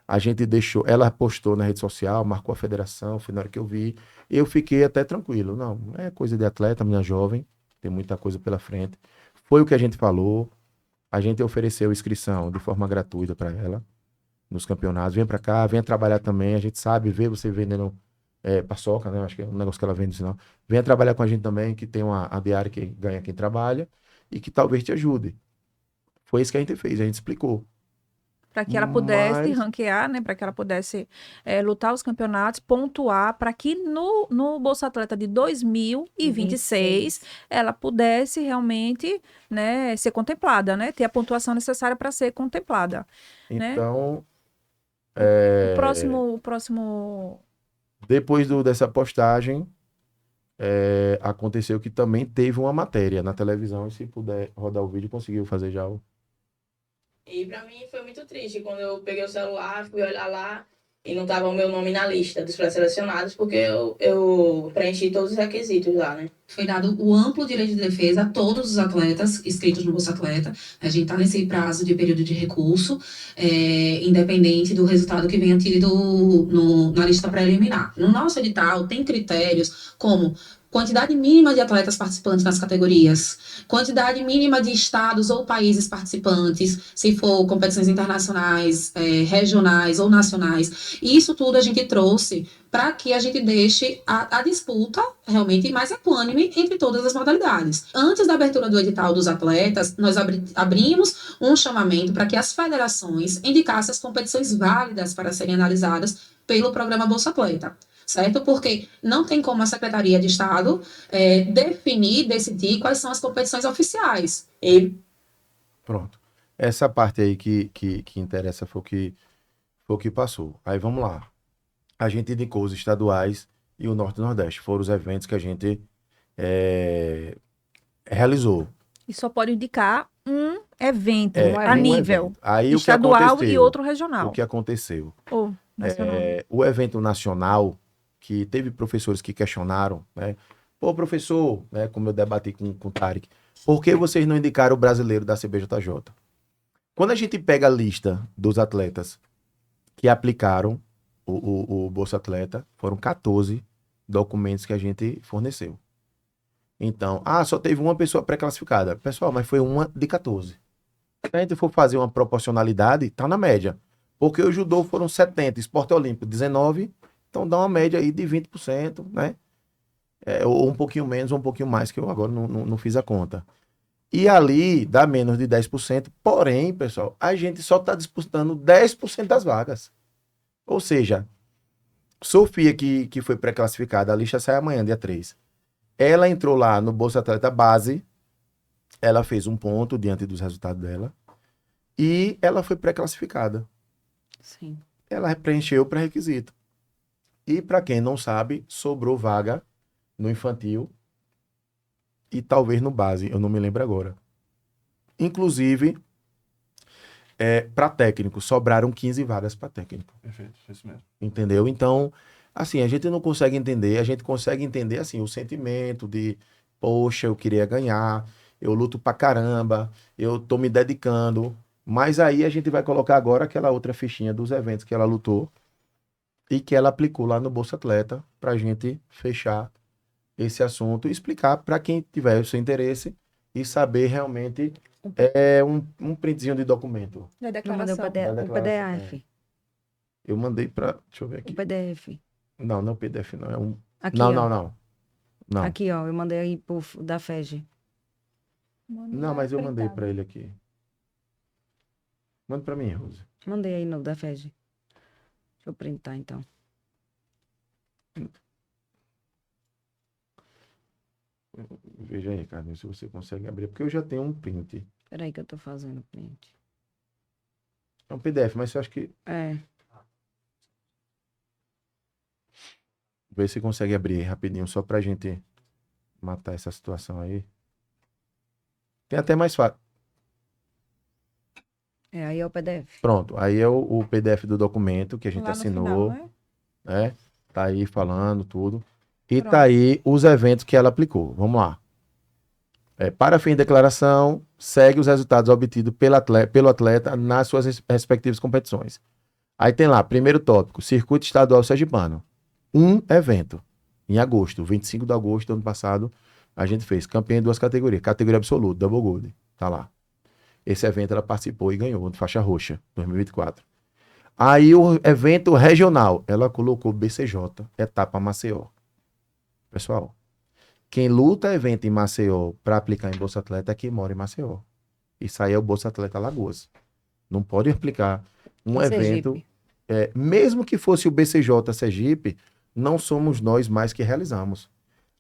[SPEAKER 4] A gente deixou, ela postou na rede social, marcou a federação, foi na hora que eu vi. Eu fiquei até tranquilo. Não, é coisa de atleta, minha jovem, tem muita coisa pela frente. Foi o que a gente falou. A gente ofereceu inscrição de forma gratuita para ela nos campeonatos. Vem para cá, venha trabalhar também. A gente sabe, vê você vendendo paçoca, né? Acho que é um negócio que ela vende, senão. Venha trabalhar com a gente também, que tem a diária que ganha quem trabalha e que talvez te ajude. Foi isso que a gente fez, a gente explicou.
[SPEAKER 2] Para que ela pudesse
[SPEAKER 4] Mas-
[SPEAKER 2] ranquear, né? Para que ela pudesse lutar os campeonatos, pontuar, para que no Bolsa Atleta de 2026 ela pudesse realmente, né, ser contemplada, né? Ter a pontuação necessária para ser contemplada. Né?
[SPEAKER 4] Então,
[SPEAKER 2] O próximo
[SPEAKER 4] depois dessa postagem, aconteceu que também teve uma matéria na televisão. E se puder rodar o vídeo, conseguiu fazer já o.
[SPEAKER 6] E pra mim foi muito triste quando eu peguei o celular, fui olhar lá e não tava o meu nome na lista dos pré-selecionados, porque eu preenchi todos os requisitos lá, né?
[SPEAKER 7] Foi dado o amplo direito de defesa a todos os atletas inscritos no Bolsa Atleta. A gente está nesse prazo de período de recurso, independente do resultado que venha tido na lista preliminar. No nosso edital tem critérios como quantidade mínima de atletas participantes nas categorias, quantidade mínima de estados ou países participantes, se for competições internacionais, regionais ou nacionais. E isso tudo a gente trouxe para que a gente deixe a disputa realmente mais equânime entre todas as modalidades. Antes da abertura do edital dos atletas, nós abrimos um chamamento para que as federações indicassem as competições válidas para serem analisadas pelo programa Bolsa Atleta. Certo? Porque não tem como a Secretaria de Estado decidir quais são as competições oficiais.
[SPEAKER 4] Pronto. Essa parte aí que interessa foi o que passou. Aí vamos lá. A gente indicou os estaduais e o Norte e Nordeste. Foram os eventos que a gente realizou.
[SPEAKER 2] e só pode indicar um evento
[SPEAKER 5] um
[SPEAKER 2] a
[SPEAKER 5] evento.
[SPEAKER 2] nível
[SPEAKER 4] Aí
[SPEAKER 2] estadual
[SPEAKER 4] o que aconteceu,
[SPEAKER 2] e outro regional.
[SPEAKER 4] O que aconteceu?
[SPEAKER 2] Ou nacional.
[SPEAKER 4] O evento nacional, que teve professores que questionaram, né? Pô, professor, né, como eu debati com o Tarek, por que vocês não indicaram o brasileiro da CBJJ? Quando a gente pega a lista dos atletas que aplicaram o Bolsa Atleta, foram 14 documentos que a gente forneceu. Então, só teve uma pessoa pré-classificada. Pessoal, mas foi uma de 14. Se a gente for fazer uma proporcionalidade, tá na média. Porque o judô foram 70, esporte olímpico 19, então dá uma média aí de 20%, né? Ou um pouquinho menos ou um pouquinho mais, que eu agora não fiz a conta. E ali dá menos de 10%, porém, pessoal, a gente só está disputando 10% das vagas. Ou seja, Sofia, que foi pré-classificada, a lista sai amanhã, dia 3. Ela entrou lá no Bolsa Atleta Base, ela fez um ponto diante dos resultados dela, e ela foi pré-classificada.
[SPEAKER 5] Sim.
[SPEAKER 4] Ela preencheu o pré-requisito. E para quem não sabe, sobrou vaga no infantil e talvez no base, eu não me lembro agora. Inclusive, para técnico, sobraram 15 vagas para técnico.
[SPEAKER 1] Perfeito, isso mesmo.
[SPEAKER 4] Entendeu? Então, assim, a gente não consegue entender, a gente consegue entender, assim, o sentimento de, poxa, eu queria ganhar, eu luto pra caramba, eu tô me dedicando, mas aí a gente vai colocar agora aquela outra fichinha dos eventos que ela lutou e que ela aplicou lá no Bolsa Atleta pra gente fechar esse assunto e explicar para quem tiver o seu interesse e saber realmente um printzinho de documento.
[SPEAKER 2] Da
[SPEAKER 5] Eu mandei
[SPEAKER 2] declaração.
[SPEAKER 5] o PDF.
[SPEAKER 4] Eu mandei para, deixa eu ver
[SPEAKER 5] O
[SPEAKER 4] aqui.
[SPEAKER 5] PDF.
[SPEAKER 4] Não é o PDF, não, é um...
[SPEAKER 5] Aqui,
[SPEAKER 4] Não,
[SPEAKER 5] ó.
[SPEAKER 4] não.
[SPEAKER 5] Aqui, ó, eu mandei aí da FEG.
[SPEAKER 4] Não, mas eu mandei para ele aqui. Manda para mim, Rose.
[SPEAKER 5] Mandei aí no da FEG. Deixa eu printar, então.
[SPEAKER 4] Veja aí, Carlinhos, se você consegue abrir, porque eu já tenho um print.
[SPEAKER 5] Peraí que eu tô fazendo o print.
[SPEAKER 4] É um PDF, mas eu acho que... Vê se consegue abrir aí rapidinho, só pra gente matar essa situação aí. Tem até mais fácil.
[SPEAKER 5] Aí é o PDF.
[SPEAKER 4] Pronto, aí é o PDF do documento que a gente
[SPEAKER 2] Lá no
[SPEAKER 4] assinou,
[SPEAKER 2] final, né?
[SPEAKER 4] né? Tá aí falando tudo. E
[SPEAKER 2] Pronto.
[SPEAKER 4] tá aí os eventos que ela aplicou. Vamos lá. Para fim de declaração, segue os resultados obtidos pelo atleta nas suas respectivas competições. Aí tem lá, primeiro tópico, Circuito Estadual Sergipano. Um evento. Em agosto, 25 de agosto do ano passado, a gente fez campeã em 2 categorias. Categoria absoluta, Double Gold. Tá lá. Esse evento ela participou e ganhou, de faixa roxa, 2024. Aí o evento regional, ela colocou BCJ, etapa Maceió. Pessoal, quem luta evento em Maceió para aplicar em Bolsa Atleta é quem mora em Maceió. Isso aí é o Bolsa Atleta Alagoas. Não pode aplicar um
[SPEAKER 5] Em
[SPEAKER 4] evento,
[SPEAKER 5] Sergipe.
[SPEAKER 4] mesmo que fosse o BCJ Sergipe, não somos nós mais que realizamos.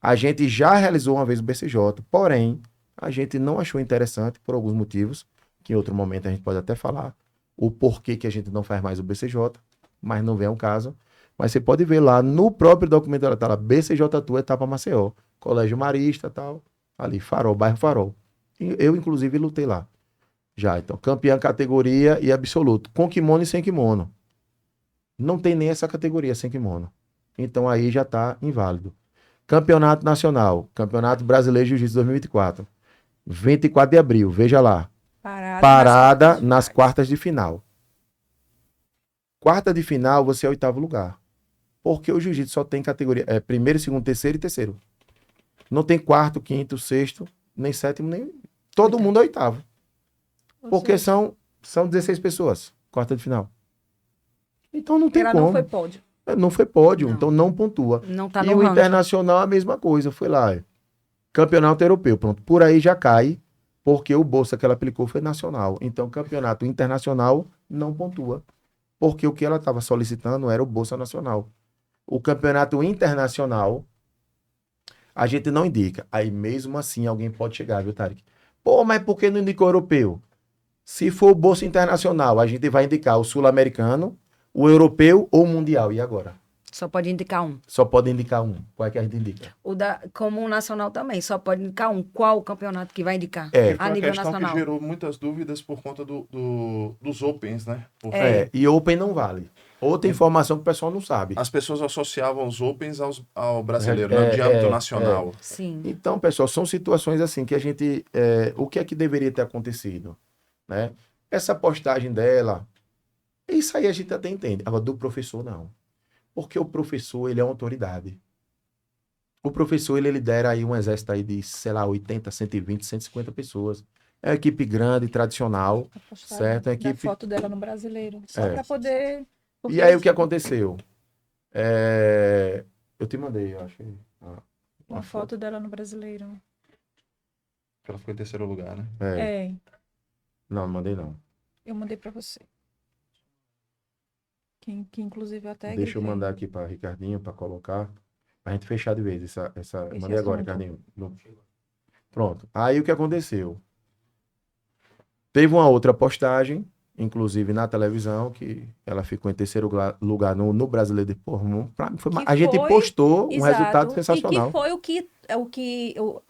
[SPEAKER 4] A gente já realizou uma vez o BCJ, porém, a gente não achou interessante por alguns motivos, que em outro momento a gente pode até falar, o porquê que a gente não faz mais o BCJ, mas não vem ao caso. Mas você pode ver lá no próprio documento, ela tá lá, BCJ Tua, etapa Maceió, Colégio Marista, tal, ali, Farol, bairro Farol. Eu, inclusive, lutei lá. Já, então, campeã categoria e absoluto, com kimono e sem kimono. Não tem nem essa categoria sem kimono. Então aí já tá inválido. Campeonato Nacional, Campeonato Brasileiro de Jiu-Jitsu 2024. 24 de abril, veja lá. Parada nas quartas de final. Quarta de final, você é o 8º lugar. Porque o jiu-jitsu só tem categoria, primeiro, segundo, terceiro e terceiro. Não tem quarto, quinto, sexto, nem sétimo, nem... Todo mundo é 8º. Porque são 16 pessoas, quarta de final. Então não tem
[SPEAKER 2] Ela
[SPEAKER 4] como.
[SPEAKER 2] não foi pódio.
[SPEAKER 4] Não foi pódio,
[SPEAKER 5] Não.
[SPEAKER 4] então não pontua.
[SPEAKER 5] Não tá
[SPEAKER 4] E
[SPEAKER 5] no
[SPEAKER 4] o
[SPEAKER 5] ranking.
[SPEAKER 4] internacional a mesma coisa, foi lá. Campeonato europeu, pronto. Por aí já cai, porque o bolsa que ela aplicou foi nacional. Então, campeonato internacional não pontua. Porque o que ela estava solicitando era o bolsa nacional. O campeonato internacional, a gente não indica. Aí mesmo assim alguém pode chegar, viu, Tarek? Pô, mas por que não indicou o europeu? Se for o bolsa internacional, a gente vai indicar o sul-americano, o europeu ou o mundial. E agora?
[SPEAKER 5] Só pode indicar um.
[SPEAKER 4] Só pode indicar um. Qual é que a gente indica?
[SPEAKER 5] Como o nacional também, só pode indicar um. Qual o campeonato que vai indicar?
[SPEAKER 4] É.
[SPEAKER 1] Foi
[SPEAKER 5] A
[SPEAKER 1] uma
[SPEAKER 5] nível
[SPEAKER 1] questão
[SPEAKER 5] nacional.
[SPEAKER 1] que gerou muitas dúvidas por conta dos Opens, né? Porque
[SPEAKER 4] E Open não vale. Outra informação que o pessoal não sabe.
[SPEAKER 1] as pessoas associavam os Opens ao brasileiro, né? De âmbito nacional.
[SPEAKER 5] Sim.
[SPEAKER 4] Então, pessoal, são situações assim que a gente... o que é que deveria ter acontecido? Né? Essa postagem dela, isso aí a gente até entende. Agora, do professor, não. Porque o professor, ele é uma autoridade. O professor, ele lidera aí um exército aí de, sei lá, 80, 120, 150 pessoas. É uma equipe grande, tradicional, certo? É uma
[SPEAKER 2] Da
[SPEAKER 4] equipe...
[SPEAKER 2] foto dela no Brasileiro. Só
[SPEAKER 4] É.
[SPEAKER 2] pra poder...
[SPEAKER 4] E aí, o que aconteceu? Eu te mandei, eu acho.
[SPEAKER 2] Uma foto dela no Brasileiro.
[SPEAKER 1] Ela ficou em terceiro lugar, né?
[SPEAKER 2] É,
[SPEAKER 4] Não, não mandei não.
[SPEAKER 2] eu mandei pra você. Que inclusive eu até
[SPEAKER 4] Deixa eu
[SPEAKER 2] grifei.
[SPEAKER 4] mandar aqui para Ricardinho para colocar. Pra gente fechar de vez essa eu
[SPEAKER 2] Esse
[SPEAKER 4] mandei agora,
[SPEAKER 2] assunto.
[SPEAKER 4] Ricardinho. Pronto. Aí o que aconteceu? Teve uma outra postagem, inclusive na televisão, que ela ficou em terceiro lugar no Brasileiro de Pormão. A gente postou um
[SPEAKER 2] Exato.
[SPEAKER 4] resultado
[SPEAKER 2] E
[SPEAKER 4] sensacional.
[SPEAKER 2] que foi que
[SPEAKER 4] Lo-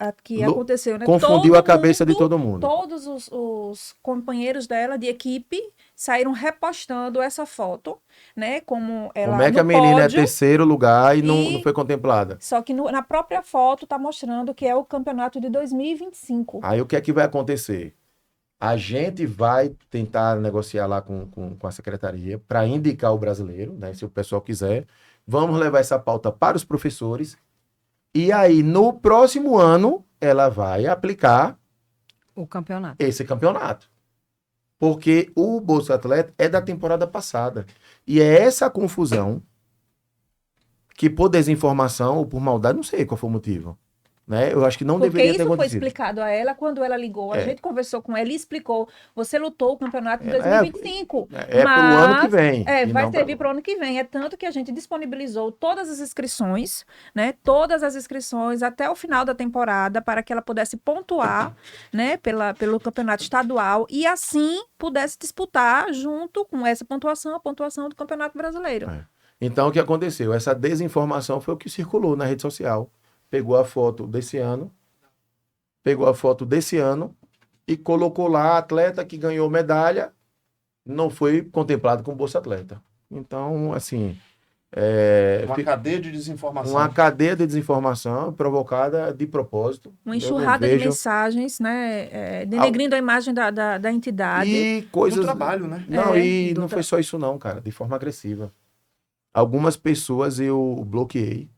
[SPEAKER 2] aconteceu, né?
[SPEAKER 4] Confundiu a cabeça de todo mundo.
[SPEAKER 2] Todos os companheiros dela de equipe saíram repostando essa foto, né? Como ela
[SPEAKER 4] Como é que
[SPEAKER 2] no
[SPEAKER 4] a menina é
[SPEAKER 2] pódio,
[SPEAKER 4] terceiro lugar e não
[SPEAKER 2] e-
[SPEAKER 4] foi contemplada?
[SPEAKER 2] só que na própria foto tá mostrando que é o campeonato de 2025.
[SPEAKER 4] Aí o que é que vai acontecer? A gente vai tentar negociar lá com a secretaria para indicar o brasileiro, né? Se o pessoal quiser. Vamos levar essa pauta para os professores. E aí, no próximo ano, ela vai aplicar
[SPEAKER 5] O campeonato.
[SPEAKER 4] esse campeonato. Porque o Bolsa Atleta é da temporada passada. E é essa confusão que, por desinformação ou por maldade, não sei qual foi o motivo. Né? Eu acho que não
[SPEAKER 2] Porque
[SPEAKER 4] deveria ter
[SPEAKER 2] isso foi
[SPEAKER 4] acontecido.
[SPEAKER 2] explicado a ela quando ela ligou. A gente conversou com ela e explicou. Você lutou o campeonato de
[SPEAKER 4] É,
[SPEAKER 2] 2025.
[SPEAKER 4] É para o ano que vem.
[SPEAKER 2] É,
[SPEAKER 4] e
[SPEAKER 2] vai
[SPEAKER 4] não
[SPEAKER 2] servir para o ano que vem. É tanto que a gente disponibilizou todas as inscrições, né? Todas as inscrições até o final da temporada para que ela pudesse pontuar, né? Pelo campeonato estadual e assim pudesse disputar junto com essa pontuação a pontuação do Campeonato Brasileiro.
[SPEAKER 4] Então, o que aconteceu? Essa desinformação foi o que circulou na rede social. Pegou a foto desse ano e colocou lá atleta que ganhou medalha, não foi contemplado como Bolsa Atleta. Então, assim,
[SPEAKER 1] Uma cadeia de desinformação.
[SPEAKER 4] Uma cadeia de desinformação provocada de propósito.
[SPEAKER 2] Uma
[SPEAKER 4] Eu não
[SPEAKER 2] enxurrada de
[SPEAKER 4] vejo-
[SPEAKER 2] mensagens, né? Denegrindo a imagem da entidade.
[SPEAKER 4] E
[SPEAKER 1] Do
[SPEAKER 4] coisas...
[SPEAKER 1] trabalho, né?
[SPEAKER 4] Não, e
[SPEAKER 2] do
[SPEAKER 4] não foi só isso não, cara, de forma agressiva. Algumas pessoas eu bloqueei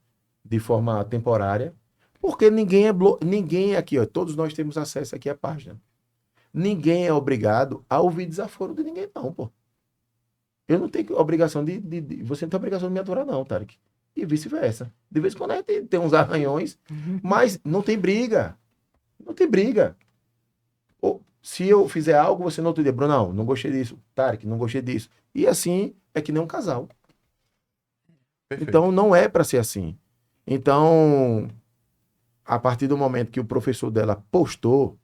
[SPEAKER 4] de forma temporária, porque ninguém aqui, ó, todos nós temos acesso aqui à página. Ninguém é obrigado a ouvir desaforo de ninguém não, pô. Eu não tenho obrigação você não tem obrigação de me aturar não, Tarek. E vice-versa. De vez em quando tem uns arranhões, mas não tem briga. Não tem briga. Ou, se eu fizer algo, você não outro dia, Bruno, não gostei disso. Tarek, não gostei disso. E assim é que nem um casal.
[SPEAKER 1] Perfeito.
[SPEAKER 4] Então não é para ser assim. Então, a partir do momento que o professor dela postou,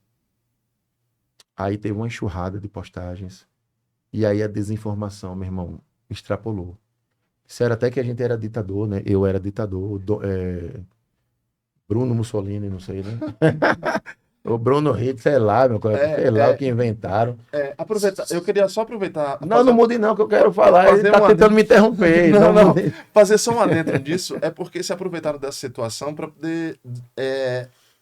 [SPEAKER 4] aí teve uma enxurrada de postagens. E aí a desinformação, meu irmão, extrapolou. Disseram até que a gente era ditador, né? Eu era ditador. Bruno Mussolini, não sei, né? O Bruno Hitler, sei lá, meu colega, sei lá o que inventaram.
[SPEAKER 1] Eu queria só aproveitar.
[SPEAKER 4] Não mude não, que eu quero falar.
[SPEAKER 1] fazer
[SPEAKER 4] Ele tá
[SPEAKER 1] um
[SPEAKER 4] tentando me interromper.
[SPEAKER 1] Não.
[SPEAKER 4] mude.
[SPEAKER 1] Fazer só um adentro disso é porque se aproveitaram dessa situação para poder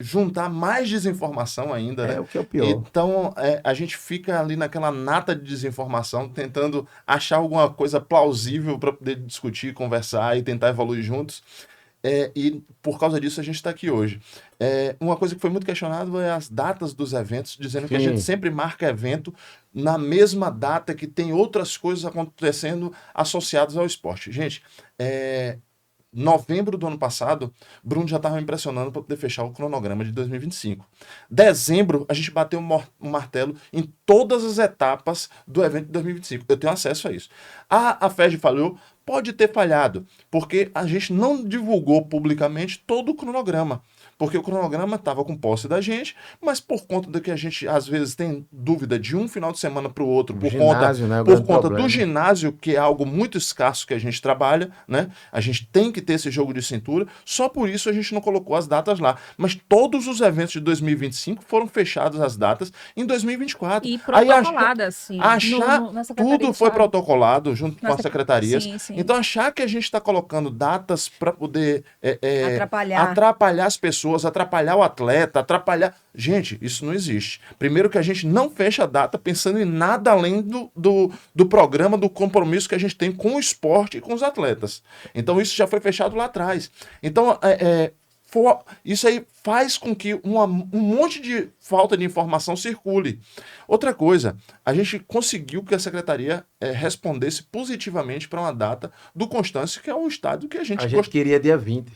[SPEAKER 1] juntar mais desinformação ainda, né?
[SPEAKER 4] É o que é o pior.
[SPEAKER 1] Então, a gente fica ali naquela nata de desinformação, tentando achar alguma coisa plausível para poder discutir, conversar e tentar evoluir juntos. E por causa disso a gente está aqui hoje. Uma coisa que foi muito questionada é as datas dos eventos, dizendo que a
[SPEAKER 4] Sim.
[SPEAKER 1] gente sempre marca evento na mesma data que tem outras coisas acontecendo associadas ao esporte. Gente, novembro do ano passado, Bruno já estava me impressionando para poder fechar o cronograma de 2025. Dezembro, a gente bateu um martelo em todas as etapas do evento de 2025. Eu tenho acesso a isso. A FED falhou, pode ter falhado, porque a gente não divulgou publicamente todo o cronograma. Porque o cronograma estava com posse da gente, mas por conta do que a gente às vezes tem dúvida de um final de semana para o outro, por
[SPEAKER 4] Ginásio, né, o
[SPEAKER 1] conta
[SPEAKER 4] grande problema.
[SPEAKER 1] do ginásio, que é algo muito escasso que a gente trabalha, né? A gente tem que ter esse jogo de cintura, só por isso a gente não colocou as datas lá. Mas todos os eventos de 2025 foram fechados as datas em 2024.
[SPEAKER 2] E
[SPEAKER 1] Aí
[SPEAKER 2] protocoladas, sim.
[SPEAKER 1] achar
[SPEAKER 2] Na Secretaria
[SPEAKER 1] tudo
[SPEAKER 2] de
[SPEAKER 1] foi
[SPEAKER 2] Estado.
[SPEAKER 1] protocolado junto com as secretarias.
[SPEAKER 2] Sim.
[SPEAKER 1] Então, achar que a gente está colocando datas para poder
[SPEAKER 5] Atrapalhar.
[SPEAKER 1] atrapalhar as pessoas, atrapalhar o atleta, atrapalhar... Gente, isso não existe. Primeiro que a gente não fecha a data pensando em nada além do programa, do compromisso que a gente tem com o esporte e com os atletas. Então, isso já foi fechado lá atrás. Então, isso aí faz com que um monte de falta de informação circule. Outra coisa, a gente conseguiu que a secretaria respondesse positivamente para uma data do Constâncio, que é o estádio que a gente
[SPEAKER 4] queria dia 20.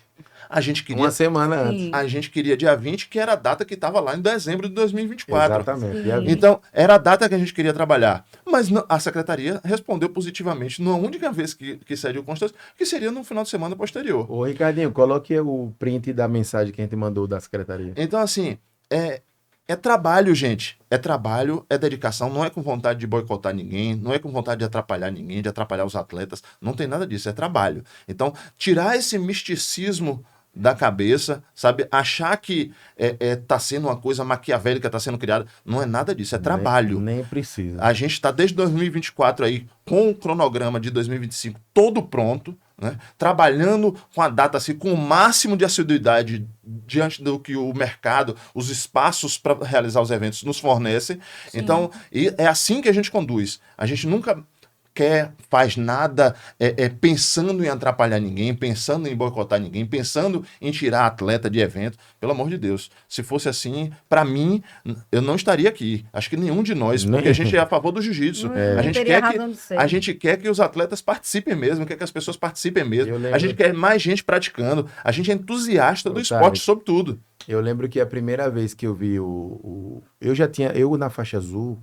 [SPEAKER 1] A gente queria
[SPEAKER 4] Uma semana antes.
[SPEAKER 1] A gente queria dia 20, que era a data que estava lá em dezembro de 2024.
[SPEAKER 4] Exatamente. Dia 20.
[SPEAKER 1] Então, era a data que a gente queria trabalhar. Mas a secretaria respondeu positivamente na única vez que saiu o Constância, que seria no final de semana posterior.
[SPEAKER 4] Ô, Ricardinho, coloque o print da mensagem que a gente mandou da secretaria.
[SPEAKER 1] Então, assim, é trabalho, gente. É trabalho, é dedicação. Não é com vontade de boicotar ninguém, não é com vontade de atrapalhar ninguém, de atrapalhar os atletas. Não tem nada disso, é trabalho. Então, tirar esse misticismo da cabeça, sabe? Achar que tá sendo uma coisa maquiavélica, tá sendo criada. Não é nada disso, é trabalho.
[SPEAKER 4] Nem precisa.
[SPEAKER 1] A gente está desde 2024 aí com o cronograma de 2025 todo pronto, né? Trabalhando com a data assim, com o máximo de assiduidade diante do que o mercado, os espaços para realizar os eventos nos fornecem.
[SPEAKER 2] Sim.
[SPEAKER 1] Então, é assim que a gente conduz. A gente nunca faz nada pensando em atrapalhar ninguém, pensando em boicotar ninguém, pensando em tirar atleta de evento. Pelo amor de Deus. Se fosse assim, para mim, eu não estaria aqui. Acho que nenhum de nós, porque a gente é a favor do jiu-jitsu. A gente quer que os atletas participem mesmo, quer que as pessoas participem mesmo. A gente quer mais gente praticando. A gente é entusiasta do esporte, sobretudo.
[SPEAKER 4] Eu lembro que a primeira vez que eu vi eu na faixa azul,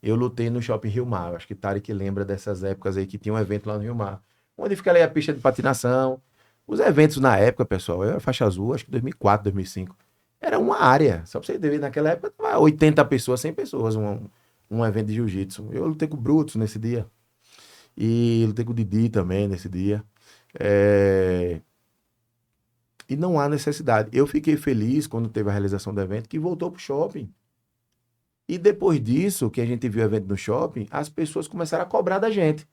[SPEAKER 4] eu lutei no Shopping Rio Mar. Acho que Tarek lembra dessas épocas aí que tinha um evento lá no Rio Mar. Onde fica ali a pista de patinação. Os eventos na época, pessoal, eu era faixa azul, acho que 2004, 2005. Era uma área. Só pra você ver, naquela época, 80 pessoas, 100 pessoas, um evento de jiu-jitsu. Eu lutei com o Brutus nesse dia. E lutei com o Didi também nesse dia. E não há necessidade. Eu fiquei feliz quando teve a realização do evento, que voltou pro shopping. E depois disso, que a gente viu o evento no shopping, as pessoas começaram a cobrar da gente.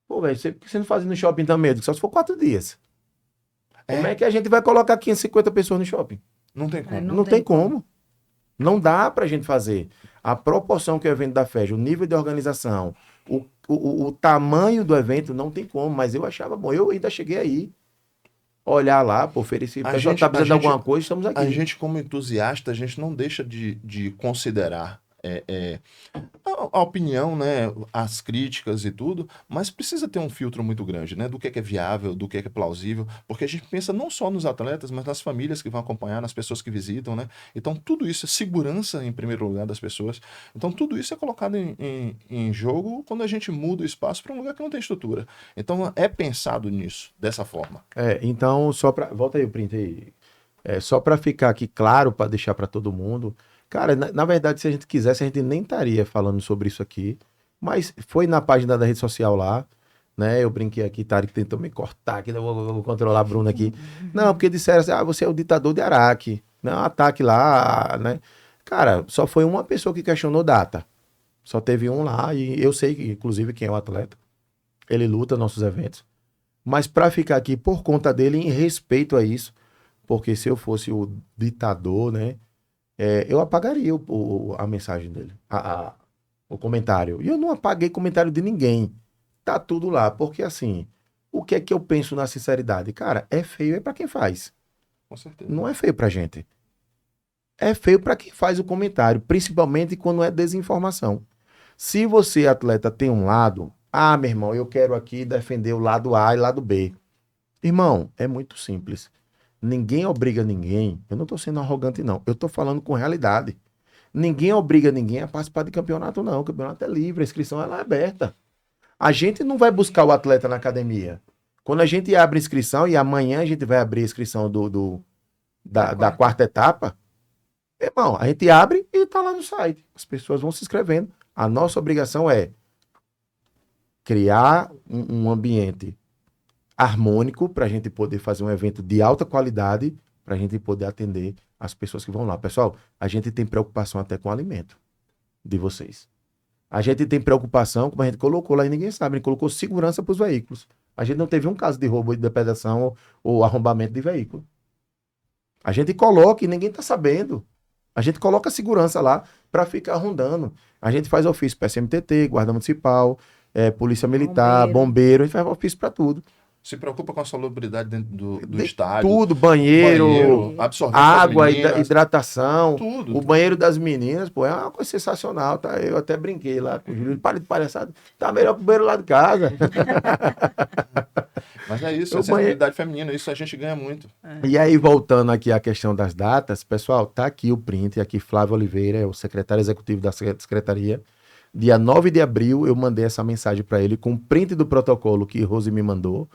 [SPEAKER 4] Pô, velho, por que você não faz no shopping também? Eu digo, só se for 4 dias. Como é que a gente vai colocar 550 pessoas no shopping?
[SPEAKER 1] Não tem como.
[SPEAKER 4] Não tem como. Não dá pra gente fazer. A proporção que o evento da FEJ, o nível de organização, o tamanho do evento, não tem como. Mas eu achava bom. Eu ainda cheguei aí. Olhar lá, pô, oferecer. O pessoal tá precisando de alguma coisa, estamos aqui.
[SPEAKER 1] A gente, como entusiasta, a gente não deixa de considerar a opinião, né, as críticas e tudo, mas precisa ter um filtro muito grande, né, do que é viável, do que é plausível, porque a gente pensa não só nos atletas, mas nas famílias que vão acompanhar, nas pessoas que visitam, né, então tudo isso é segurança em primeiro lugar das pessoas, então tudo isso é colocado em jogo quando a gente muda o espaço para um lugar que não tem estrutura, então é pensado nisso, dessa forma.
[SPEAKER 4] Então, volta aí o print aí, só para ficar aqui claro, para deixar para todo mundo. Cara, na verdade, se a gente quisesse, a gente nem estaria falando sobre isso aqui. Mas foi na página da rede social lá, né? Eu brinquei aqui, Tarek tentou me cortar aqui, eu vou controlar a Bruna aqui. Não, porque disseram assim, você é o ditador de Araque. Não, ataque lá, né? Cara, só foi uma pessoa que questionou data. Só teve um lá, e eu sei, inclusive, quem é o atleta. Ele luta nossos eventos. Mas para ficar aqui por conta dele, em respeito a isso, porque se eu fosse o ditador, né? Eu apagaria a mensagem dele, o comentário. E eu não apaguei comentário de ninguém. Tá tudo lá. Porque assim, o que é que eu penso na sinceridade? Cara, é feio pra quem faz.
[SPEAKER 1] Com certeza.
[SPEAKER 4] Não é feio pra gente. É feio pra quem faz o comentário, principalmente quando é desinformação. Se você, atleta, tem um lado, meu irmão, eu quero aqui defender o lado A e lado B. Irmão, é muito simples. Ninguém obriga ninguém. Eu não tô sendo arrogante, não. Eu tô falando com realidade. Ninguém obriga ninguém a participar de campeonato, não. O campeonato é livre, a inscrição ela é aberta. A gente não vai buscar o atleta na academia. Quando a gente abre inscrição, e amanhã a gente vai abrir a inscrição da quarta etapa, irmão, a gente abre e tá lá no site. As pessoas vão se inscrevendo. A nossa obrigação é criar um ambiente harmônico para a gente poder fazer um evento de alta qualidade, para a gente poder atender as pessoas que vão lá. Pessoal, a gente tem preocupação até com o alimento de vocês. A gente tem preocupação, como a gente colocou lá e ninguém sabe, a gente colocou segurança para os veículos. A gente não teve um caso de roubo, de depredação ou arrombamento de veículo. A gente coloca e ninguém está sabendo. A gente coloca segurança lá para ficar rondando. A gente faz ofício para SMTT, Guarda Municipal, Polícia Militar, Bombeiro, a gente faz ofício para tudo.
[SPEAKER 1] Se preocupa com a salubridade dentro do estádio.
[SPEAKER 4] Tudo, banheiro água, hidratação.
[SPEAKER 1] Tudo.
[SPEAKER 4] O banheiro das meninas, pô, é uma coisa sensacional, tá? Eu até brinquei lá com o Júlio, para de palhaçada. Tá melhor pro banheiro lá de casa.
[SPEAKER 1] Mas é isso, a sensibilidade feminina, isso a gente ganha muito.
[SPEAKER 4] E aí, voltando aqui à questão das datas, pessoal, tá aqui o print, aqui Flávio Oliveira, é o secretário executivo da secretaria. Dia 9 de abril, eu mandei essa mensagem para ele com print do protocolo que Rose me mandou.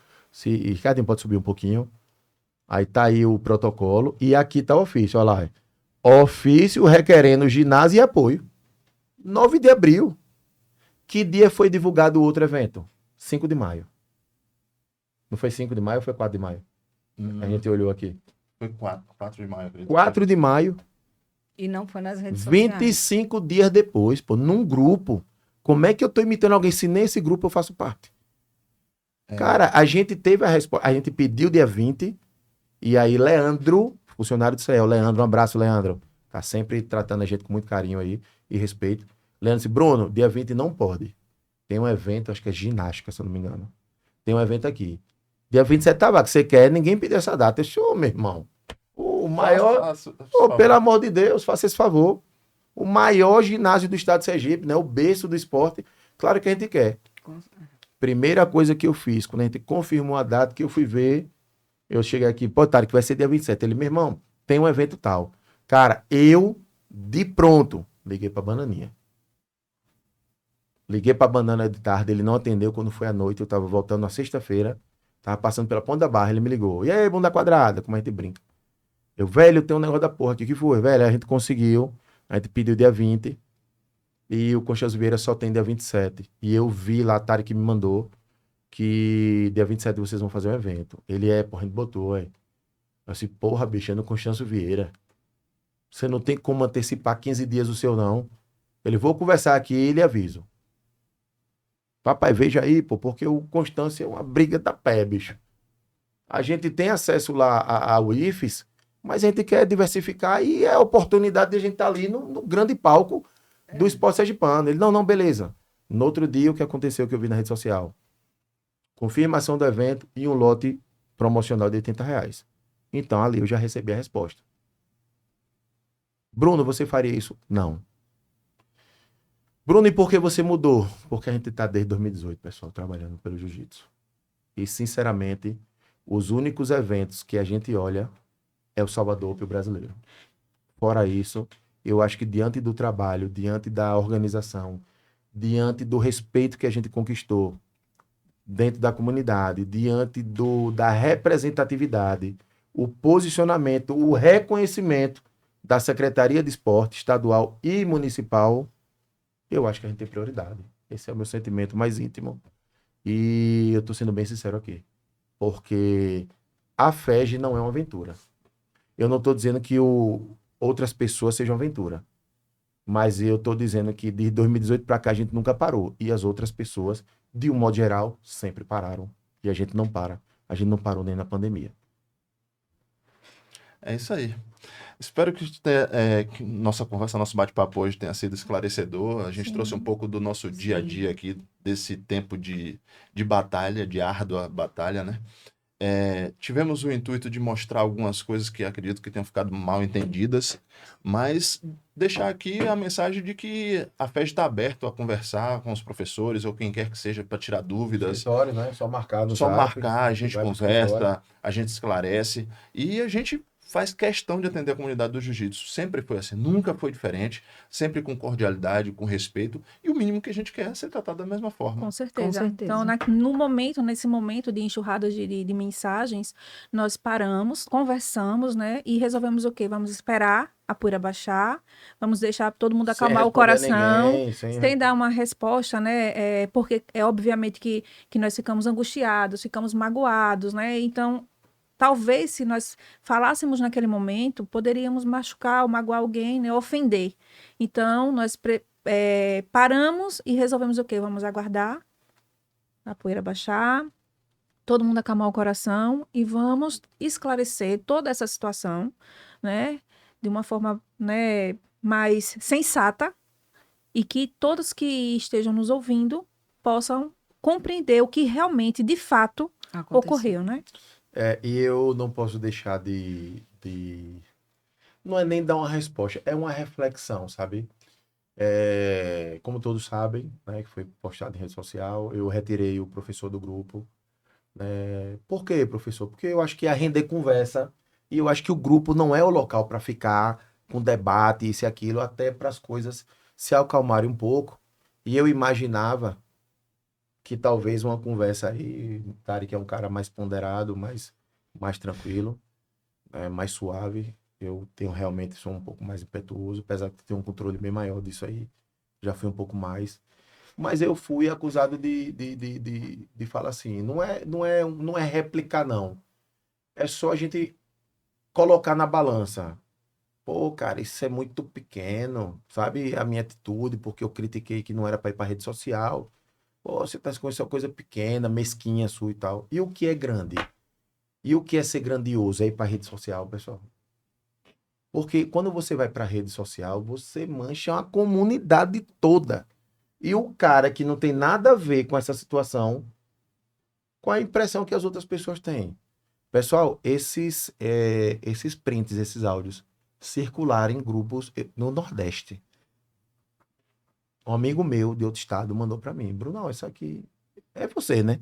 [SPEAKER 4] Ricardinho, pode subir um pouquinho. Aí tá aí o protocolo. E aqui tá o ofício, olha lá. Ofício requerendo ginásio e apoio. 9 de abril. Que dia foi divulgado o outro evento? 5 de maio. Não foi 5 de maio ou foi 4 de maio? A gente olhou aqui.
[SPEAKER 1] Foi 4 de maio.
[SPEAKER 4] 4 de maio.
[SPEAKER 5] E não foi nas redes sociais.
[SPEAKER 4] 25 dias depois, pô, num grupo. Como é que eu tô imitando alguém se nesse grupo eu faço parte? Cara, a gente teve a resposta, a gente pediu dia 20, e aí Leandro, funcionário do CEL, Leandro, um abraço, Leandro, tá sempre tratando a gente com muito carinho aí e respeito. Leandro disse, Bruno, dia 20 não pode. Tem um evento, acho que é ginástica, se eu não me engano. Tem um evento aqui. Dia 27 tá vago, você quer, ninguém pediu essa data. Eu, meu irmão, o maior, pelo amor de Deus, faça esse favor. O maior ginásio do estado de Sergipe, né? O berço do esporte, claro que a gente quer. Primeira coisa que eu fiz, quando a gente confirmou a data, que eu fui ver, eu cheguei aqui, pô, Tarek, que vai ser dia 27. Ele, meu irmão, tem um evento tal. Cara, eu, de pronto, liguei pra Bananinha. Liguei pra Banana de tarde, ele não atendeu quando foi à noite, eu tava voltando na sexta-feira, tava passando pela Ponta da Barra, ele me ligou. E aí, bunda quadrada, como a gente brinca. Eu, velho, tem um negócio da porra aqui, que foi? Velho, a gente conseguiu, a gente pediu dia 20, e o Conchas Vieira só tem dia 27. E eu vi lá, a Tarek me mandou, que dia 27 vocês vão fazer um evento. Ele porra, a gente botou, Eu disse, porra, bicho, é no Constâncio Vieira. Você não tem como antecipar 15 dias o seu, não. Ele, vou conversar aqui e lhe aviso. Papai, veja aí, pô, porque o Constância é uma briga da pé, bicho. A gente tem acesso lá ao IFES, mas a gente quer diversificar e é a oportunidade de a gente estar ali no grande palco do esporte sergipano. Ele, não, beleza. No outro dia, o que aconteceu que eu vi na rede social? Confirmação do evento e um lote promocional de R$ 80. Então, ali eu já recebi a resposta. Bruno, você faria isso? Não. Bruno, e por que você mudou? Porque a gente está desde 2018, pessoal, trabalhando pelo jiu-jitsu. E, sinceramente, os únicos eventos que a gente olha é o Salvador Open brasileiro. Fora isso, eu acho que diante do trabalho, diante da organização, diante do respeito que a gente conquistou dentro da comunidade, diante da representatividade, o posicionamento, o reconhecimento da Secretaria de Esporte estadual e municipal, eu acho que a gente tem prioridade. Esse é o meu sentimento mais íntimo. E eu tô sendo bem sincero aqui. Porque a FEG não é uma aventura. Eu não tô dizendo que outras pessoas sejam aventura. Mas eu tô dizendo que de 2018 para cá a gente nunca parou. E as outras pessoas, de um modo geral, sempre pararam. E a gente não para. A gente não parou nem na pandemia.
[SPEAKER 1] É isso aí. Espero que nossa conversa, nosso bate-papo hoje tenha sido esclarecedor. A gente
[SPEAKER 2] Sim.
[SPEAKER 1] trouxe um pouco do nosso dia a dia aqui, desse tempo de batalha, de árdua batalha, né? Tivemos o intuito de mostrar algumas coisas que acredito que tenham ficado mal entendidas, mas deixar aqui a mensagem de que a FEG está aberta a conversar com os professores ou quem quer que seja para tirar dúvidas.
[SPEAKER 4] Escritório, né? Só marcar no
[SPEAKER 1] Só
[SPEAKER 4] zap,
[SPEAKER 1] marcar, a gente
[SPEAKER 4] vai pro escritório.
[SPEAKER 1] conversa, a gente esclarece e a gente faz questão de atender a comunidade do jiu-jitsu. Sempre foi assim, nunca foi diferente, sempre com cordialidade, com respeito, e o mínimo que a gente quer é ser tratado da mesma forma.
[SPEAKER 2] Com certeza.
[SPEAKER 5] Com certeza.
[SPEAKER 2] Então, nesse momento de enxurrada de mensagens, nós paramos, conversamos, né? E resolvemos o quê? Vamos esperar a poeira baixar, vamos deixar todo mundo
[SPEAKER 4] Sem
[SPEAKER 2] acalmar o
[SPEAKER 4] responder
[SPEAKER 2] coração,
[SPEAKER 4] ninguém,
[SPEAKER 2] sem dar uma resposta, né? Porque é obviamente que nós ficamos angustiados, ficamos magoados, né? Então, talvez se nós falássemos naquele momento, poderíamos machucar ou magoar alguém, né? Ofender. Então, nós paramos e resolvemos o quê? Vamos aguardar a poeira baixar, todo mundo acalmar o coração e vamos esclarecer toda essa situação, né? De uma forma, né, mais sensata e que todos que estejam nos ouvindo possam compreender o que realmente, de fato, ocorreu, né?
[SPEAKER 4] E eu não posso deixar Não é nem dar uma resposta, é uma reflexão, sabe? Como todos sabem, né, que foi postado em rede social, eu retirei o professor do grupo. Por quê, professor? Porque eu acho que ia render conversa e eu acho que o grupo não é o local para ficar com debate, isso e aquilo, até para as coisas se acalmarem um pouco. E eu imaginava que talvez uma conversa aí, Tarek é um cara mais ponderado, mais tranquilo, mais suave. Eu sou um pouco mais impetuoso, apesar de ter um controle bem maior disso aí. Já fui um pouco mais. Mas eu fui acusado de falar assim, não é réplica, não. É só a gente colocar na balança. Pô, cara, isso é muito pequeno, sabe? A minha atitude, porque eu critiquei que não era para ir para rede social. Pô, você tá com essa coisa pequena, mesquinha sua e tal. E o que é grande? E o que é ser grandioso? É ir para rede social, pessoal. Porque quando você vai para rede social, você mancha uma comunidade toda. E o cara que não tem nada a ver com essa situação, com a impressão que as outras pessoas têm. Pessoal, esses prints, esses áudios, circularam em grupos no Nordeste. Um amigo meu de outro estado mandou para mim, Bruno, isso aqui é você, né?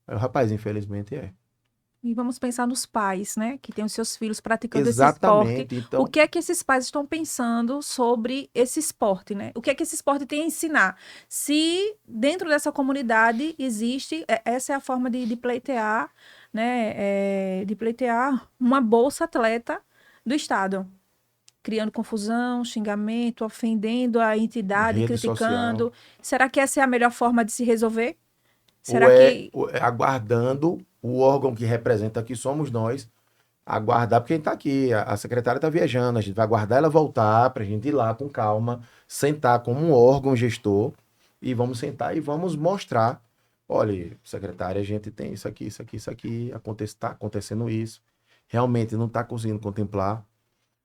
[SPEAKER 4] Aí o rapaz, infelizmente, é.
[SPEAKER 2] E vamos pensar nos pais, né? Que têm os seus filhos praticando
[SPEAKER 4] Exatamente.
[SPEAKER 2] esse esporte.
[SPEAKER 4] Então,
[SPEAKER 2] O que é que esses pais estão pensando sobre esse esporte, né? O que é que esse esporte tem a ensinar? Se dentro dessa comunidade existe, essa é a forma de pleitear, né? De pleitear uma bolsa atleta do Estado. Criando confusão, xingamento, ofendendo a entidade,
[SPEAKER 4] rede
[SPEAKER 2] criticando.
[SPEAKER 4] social.
[SPEAKER 2] Será que essa é a melhor forma de se resolver?
[SPEAKER 4] Ou aguardando o órgão que representa aqui, somos nós, aguardar, porque a gente tá aqui, a secretária tá viajando, a gente vai aguardar ela voltar pra gente ir lá com calma, sentar como um órgão gestor e vamos sentar e vamos mostrar. Olha, secretária, a gente tem isso aqui, isso aqui, isso aqui, está acontecendo isso. Realmente não está conseguindo contemplar.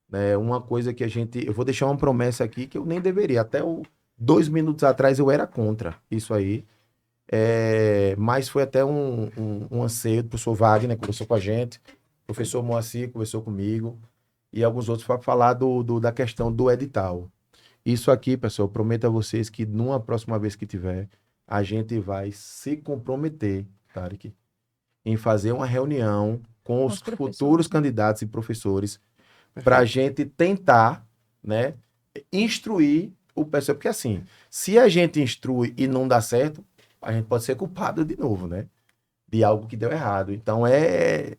[SPEAKER 4] Né? Uma coisa que eu vou deixar uma promessa aqui que eu nem deveria. Até 2 minutos atrás eu era contra isso aí. Mas foi até um anseio do professor Wagner, conversou com a gente, o professor Moacir conversou comigo, e alguns outros para falar da questão do edital. Isso aqui, pessoal, eu prometo a vocês que numa próxima vez que tiver, a gente vai se comprometer, Tarek, em fazer uma reunião com os futuros candidatos e professores para a gente tentar, né, instruir o pessoal. Porque assim, se a gente instrui e não dá certo, a gente pode ser culpado de novo, né? De algo que deu errado. Então é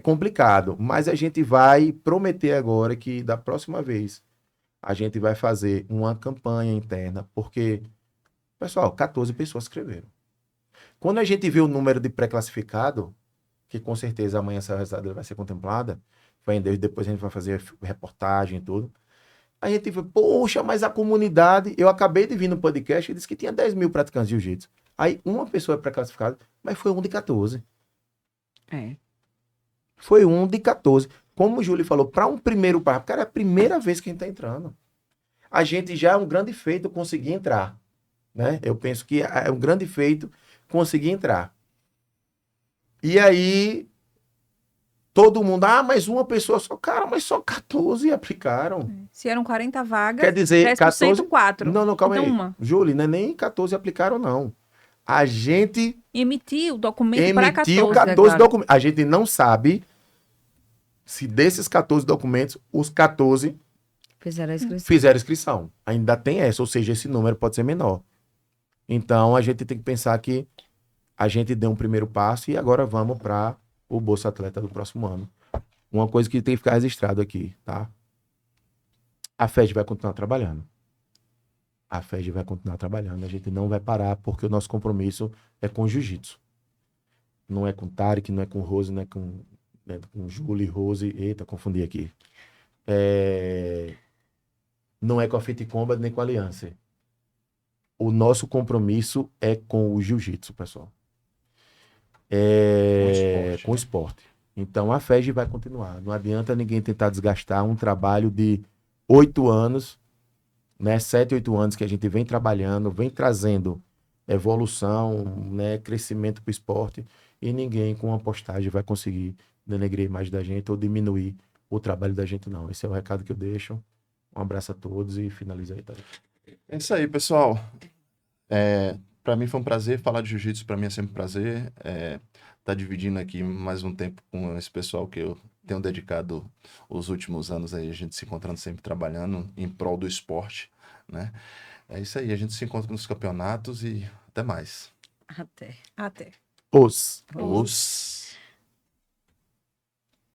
[SPEAKER 4] complicado. Mas a gente vai prometer agora que da próxima vez a gente vai fazer uma campanha interna, porque, pessoal, 14 pessoas escreveram. Quando a gente vê o número de pré-classificado, que com certeza amanhã essa resultado vai ser contemplada, depois a gente vai fazer reportagem e tudo. A gente vê, poxa, mas a comunidade... Eu acabei de vir no podcast e disse que tinha 10 mil praticantes de jiu-jitsu. Aí uma pessoa é pré-classificada, mas foi um de 14. Foi um de 14. Como o Júlio falou, para um primeiro passo, cara, é a primeira vez que a gente está entrando. A gente já é um grande feito conseguir entrar. Né? Eu penso que é um grande feito conseguir entrar. E aí, todo mundo, mas uma pessoa só, cara, mas só 14 aplicaram.
[SPEAKER 2] Se eram 40 vagas,
[SPEAKER 4] quer dizer,
[SPEAKER 2] 10%
[SPEAKER 4] 14...
[SPEAKER 2] 4.
[SPEAKER 4] Não, calma
[SPEAKER 2] então,
[SPEAKER 4] aí.
[SPEAKER 2] Uma.
[SPEAKER 4] Júlio, não é nem 14 aplicaram, não. A gente
[SPEAKER 2] emitiu o documento para 14.
[SPEAKER 4] Emitiu 14 documentos. A gente não sabe se desses 14 documentos, os 14 fizeram inscrição. Ainda tem essa, ou seja, esse número pode ser menor. Então, a gente tem que pensar que a gente deu um primeiro passo e agora vamos para o Bolsa Atleta do próximo ano. Uma coisa que tem que ficar registrado aqui, tá? A FED vai continuar trabalhando. A FED vai continuar trabalhando. A gente não vai parar porque o nosso compromisso é com o jiu-jitsu. Não é com Tarek, não é com Rose, não é com Julie, Rose. Eita, confundi aqui. Não é com a Fit Combat nem com a Aliança. O nosso compromisso é com o jiu-jitsu, pessoal. Com o esporte. Então a FED vai continuar. Não adianta ninguém tentar desgastar um trabalho de 8 anos, né? 7, 8 anos que a gente vem trabalhando, vem trazendo evolução, né? Crescimento para o esporte, e ninguém com uma postagem vai conseguir denegrir a imagem da gente ou diminuir o trabalho da gente, não. Esse é o recado que eu deixo. Um abraço a todos e finaliza aí, tá?
[SPEAKER 1] É isso aí, pessoal. Para mim foi um prazer falar de jiu-jitsu, para mim é sempre um prazer. Tá dividindo aqui mais um tempo com esse pessoal que eu tenho dedicado os últimos anos aí, a gente se encontrando sempre trabalhando em prol do esporte, né? É isso aí, a gente se encontra nos campeonatos e até mais.
[SPEAKER 5] Até.
[SPEAKER 2] Até.
[SPEAKER 4] Os.